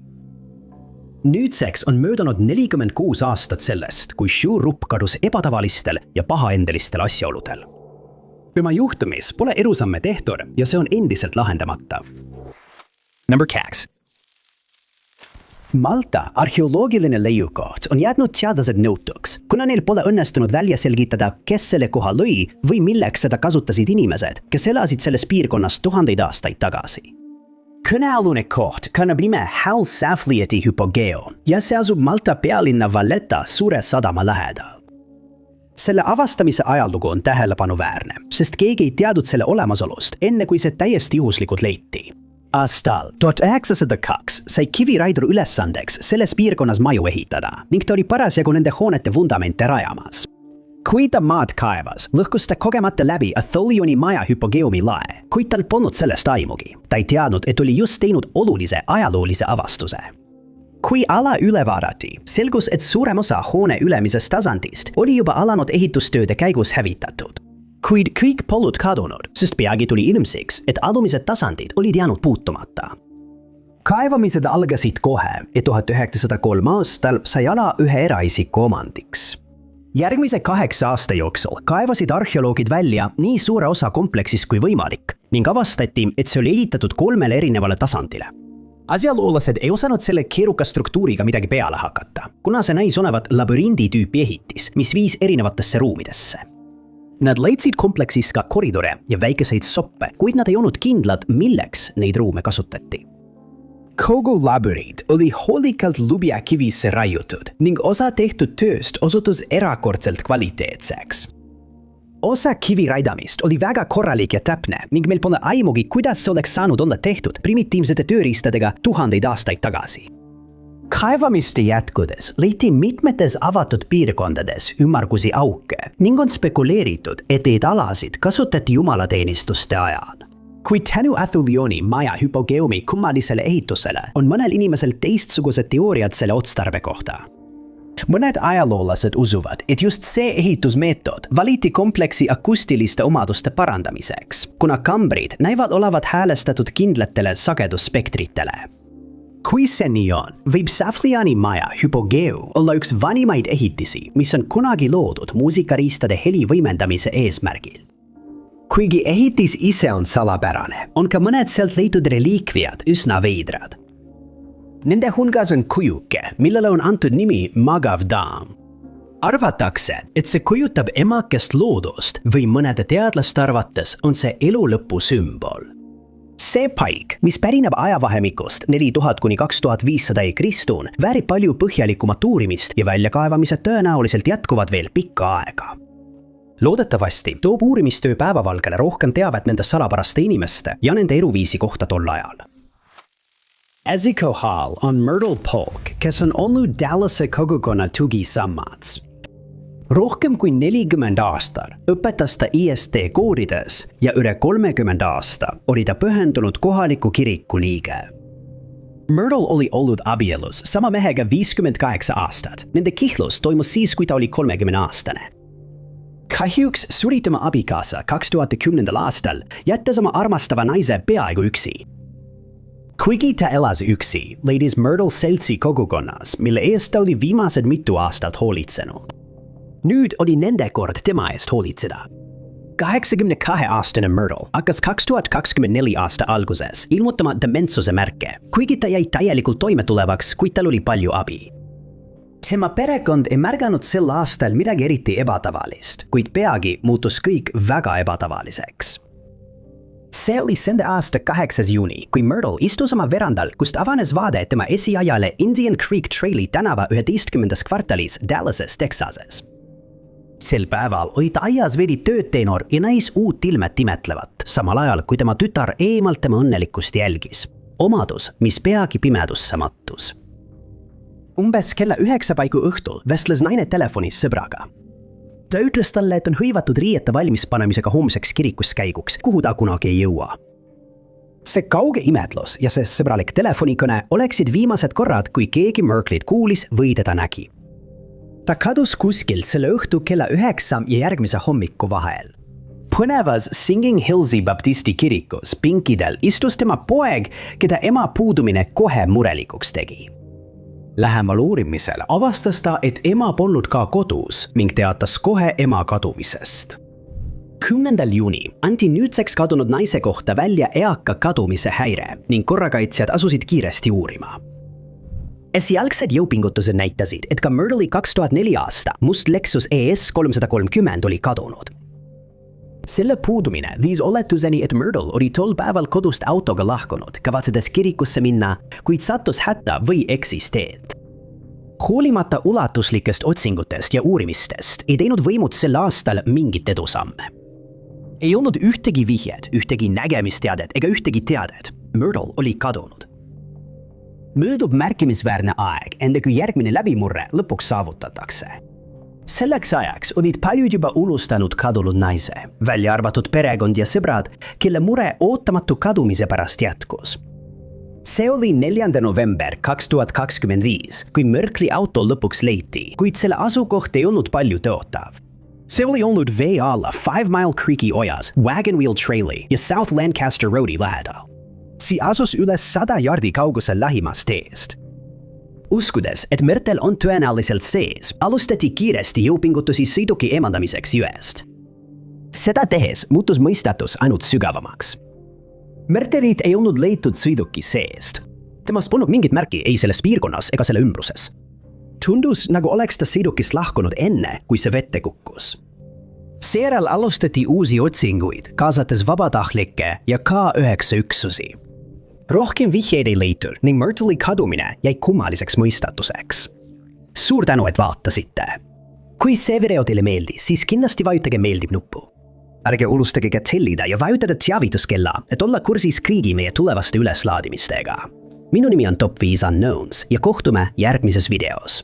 Nüüdseks on möödunud 46 aastat sellest, kui Sue Rupp kadus ebatavalistel ja pahaendelistel asjaoludel. Tema juhtumis pole elusamme tehtud ja see on endiselt lahendamata. Number 2. Malta arheoloogiline leiukoht on jätnud teadlased nõutuks, kuna neil pole õnnestunud välja selgitada, kes selle koha lõi või milleks seda kasutasid inimesed, kes elasid selles piirkonnas tuhandeid aastaid tagasi. Kõnealune koht kannab nime Hal Saflieti Hypogeo ja see asub Malta pealinna Valletta suure sadama lähedal. Selle avastamise ajalugu on tähelepanuväärne, sest keegi ei teadnud selle olemasolust enne, kui see täiesti juhuslikult leiti. Aastal 1902 sai kiviraidur ülesandeks selles piirkonnas maju ehitada ning ta oli parasjagu nende hoonete vundamente rajamas. Kui ta maad kaevas, lõhkus ta kogemata läbi Atholioni maja Hypogeumi lae, kuid tal polnud sellest aimugi. Ta ei teadnud, et oli just teinud olulise ajaloolise avastuse. Kui ala üle vaadati, selgus, et suurem osa hoone ülemisest tasandist oli juba alanud ehitustööde käigus hävitatud. Kuid kõik polnud kadunud, sest peagi tuli ilmsiks, et alumised tasandid olid jäänud puutumata. Kaevamised algasid kohe, et 1903 aastal sai ala ühe eraisiku omandiks. Järgmise 8 aasta jooksul kaevasid arheoloogid välja nii suure osa kompleksist kui võimalik ning avastati, et see oli ehitatud 3 erinevale tasandile. Asjaolulased ei osanud selle keeruka struktuuriga midagi peale hakata, kuna see näis olevat labürindi tüüpi ehitis, mis viis erinevatesse ruumidesse. Nad leidsid kompleksis ka koridore ja väikeseid soppe, kuid nad ei olnud kindlad, milleks neid ruume kasutati. Kogu labürind oli hoolikalt lubjakivisse raiutud ning osa tehtud tööst osutus erakordselt kvaliteetseks. Osa kiviraidamist oli väga korralik ja täpne ning meil pole aimugi, kuidas see oleks saanud olla tehtud primitiivsete tööriistadega tuhandeid aastaid tagasi. Kaevamiste jätkudes leiti mitmetes avatud piirkondades ümmargusi auke ning on spekuleeritud, et neid alasid kasutati jumalateenistuste ajal. Kuid tänu Atholioni maja Hypogeumi kummalisele ehitusele on mõnel inimesel teistsugused teooriad selle otstarbe kohta. Mõned ajaloolased usuvad, et just see ehitusmeetod valiti kompleksi akustiliste omaduste parandamiseks, kuna kambrid näivad olevat häälestatud kindlatele sagedusspektritele. Kui see nii on, võib Safliani maja Hypogeu olla üks vanimaid ehitisi, mis on kunagi loodud muusikariistade heli võimendamise eesmärgil. Kuigi ehitis ise on salapärane, on ka mõned sealt leitud reliikviad üsna veidrad. Nende hulgas on kujuke, millele on antud nimi Magav Daam. Arvatakse, et see kujutab emakest loodust või mõnede teadlaste arvates on see elu lõpu sümbol. See paik, mis pärineb ajavahemikust 4000 kuni 2500 Kristun, väärib palju põhjalikumat uurimist ja väljakaevamised tõenäoliselt jätkuvad veel pikka aega. Loodetavasti toob uurimistöö päevavalgele rohkem teavet nende salapäraste inimeste ja nende eluviisi kohta tol ajal. Eziko Hall on Myrtle Polk, kes on olnud Dallase kogukonna tugisammats. Rohkem kui 40 aastat õpetas ta IST koorides ja üle 30 aasta oli ta pühendunud kohaliku kiriku liige. Myrtle oli ollut abielus sama mehega 58 aastat. Nende kihlus toimus siis, kui ta oli 30-aastane. Kahjuks suri tema abikaasa 2010. aastal, jättes oma armastava naise peaaegu üksi. Kuigi ta elas üksi, leidis Myrtle seltsi kogukonnas, mille eest ta oli viimased mitu aastat hoolitsenud. Nüüd oli nende kord tema eest hoolitseda. 82-aastane Myrtle hakkas 2024 aasta alguses ilmutama dementsuse märke, kuigi ta jäi täielikult toimetulevaks, kuid tal oli palju abi. Tema perekond ei märganud sel aastal midagi eriti ebatavalist, kuid peagi muutus kõik väga ebatavaliseks. See oli sende aasta 8. juuni, kui Myrtle istus oma verandal, kust avanes vaade tema esiajale Indian Creek Traili tänava 11. kvartalis Dallases, Texases. Sel päeval oli ta aias veidi tööd teenor ja näis uut ilmet imetlevat, samal ajal kui tema tütar eemalt tema õnnelikkust jälgis. Omadus, mis peagi pimedusse mattus. Umbes kella 9 paiku õhtul vestles naine telefonis sõbraga. Ta ütles talle, et on hõivatud riiete valmispanemisega homseks kirikuskäiguks, kuhu ta kunagi ei jõua. See kauge imetlus ja see sõbralik telefonikõne oleksid viimased korrad, kui keegi Merklit kuulis või teda nägi. Ta kadus kuskil selle õhtu kella 9 ja järgmise hommiku vahel. Põnevas Singing Hillsi baptisti kirikus pinkidel istus tema poeg, keda ema puudumine kohe murelikuks tegi. Lähemal uurimisel avastas ta, et ema polnud ka kodus ning teatas kohe ema kadumisest. 10. juuni anti nüüdseks kadunud naise kohta välja eaka kadumise häire ning korrakaitsjad asusid kiiresti uurima. Esialgsed jõupingutused näitasid, et ka Myrtle'i 2004 aasta must Lexus ES 330 oli kadunud. Selle puudumine viis oletuseni, et Myrtle oli tol päeval kodust autoga lahkunud, kavatsedes kirikusse minna, kuid sattus hätta või eksis teelt. Hoolimata ulatuslikest otsingutest ja uurimistest ei teinud võimud sel aastal mingit edusamme. Ei olnud ühtegi vihjed, ühtegi nägemisteadet ega ühtegi teadet. Myrtle oli kadunud. Möödub märkimisväärne aeg, enne kui järgmine läbimurre lõpuks saavutatakse. Selleks ajaks olid paljud juba unustanud kadunud naise, välja arvatud perekond ja sõbrad, kelle mure ootamatu kadumise pärast jätkus. See oli 4. november 2025, kui Merkli auto lõpuks leiti, kuid selle asukoht ei olnud palju tõotav. See oli olnud vee alla 5 Mile Creeki ojas, Wagon Wheel Traili ja South Lancaster Roadi lähedal. See asus üles 100 jardi kaugusel lähimast teest. Uskudes, et Myrtle on tõenäoliselt sees, alustati kiiresti jõupingutusi sõiduki eemaldamiseks jõest. Seda tehes muutus mõistatus ainult sügavamaks. Myrtle'it ei olnud leitud sõiduki seest. Temast polnud mingit märki ei selles piirkonnas ega selle ümbruses. Tundus, nagu oleks ta sõidukist lahkunud enne, kui see vette kukkus. Seejärel alustati uusi otsinguid, kaasates vabatahtlikke ja K9 üksusi. Rohkem vihjeid ei leitud ning Myrtle'i kadumine jäi kummaliseks mõistatuseks. Suur tänu, et vaatasite! Kui see video teile meeldis, siis kindlasti vajutage meeldib nuppu. Ärge unustage ka tellida ja vajutada teavituskella, et olla kursis kõigi meie tulevaste üleslaadimistega. Minu nimi on Top 5 Unknowns ja kohtume järgmises videos.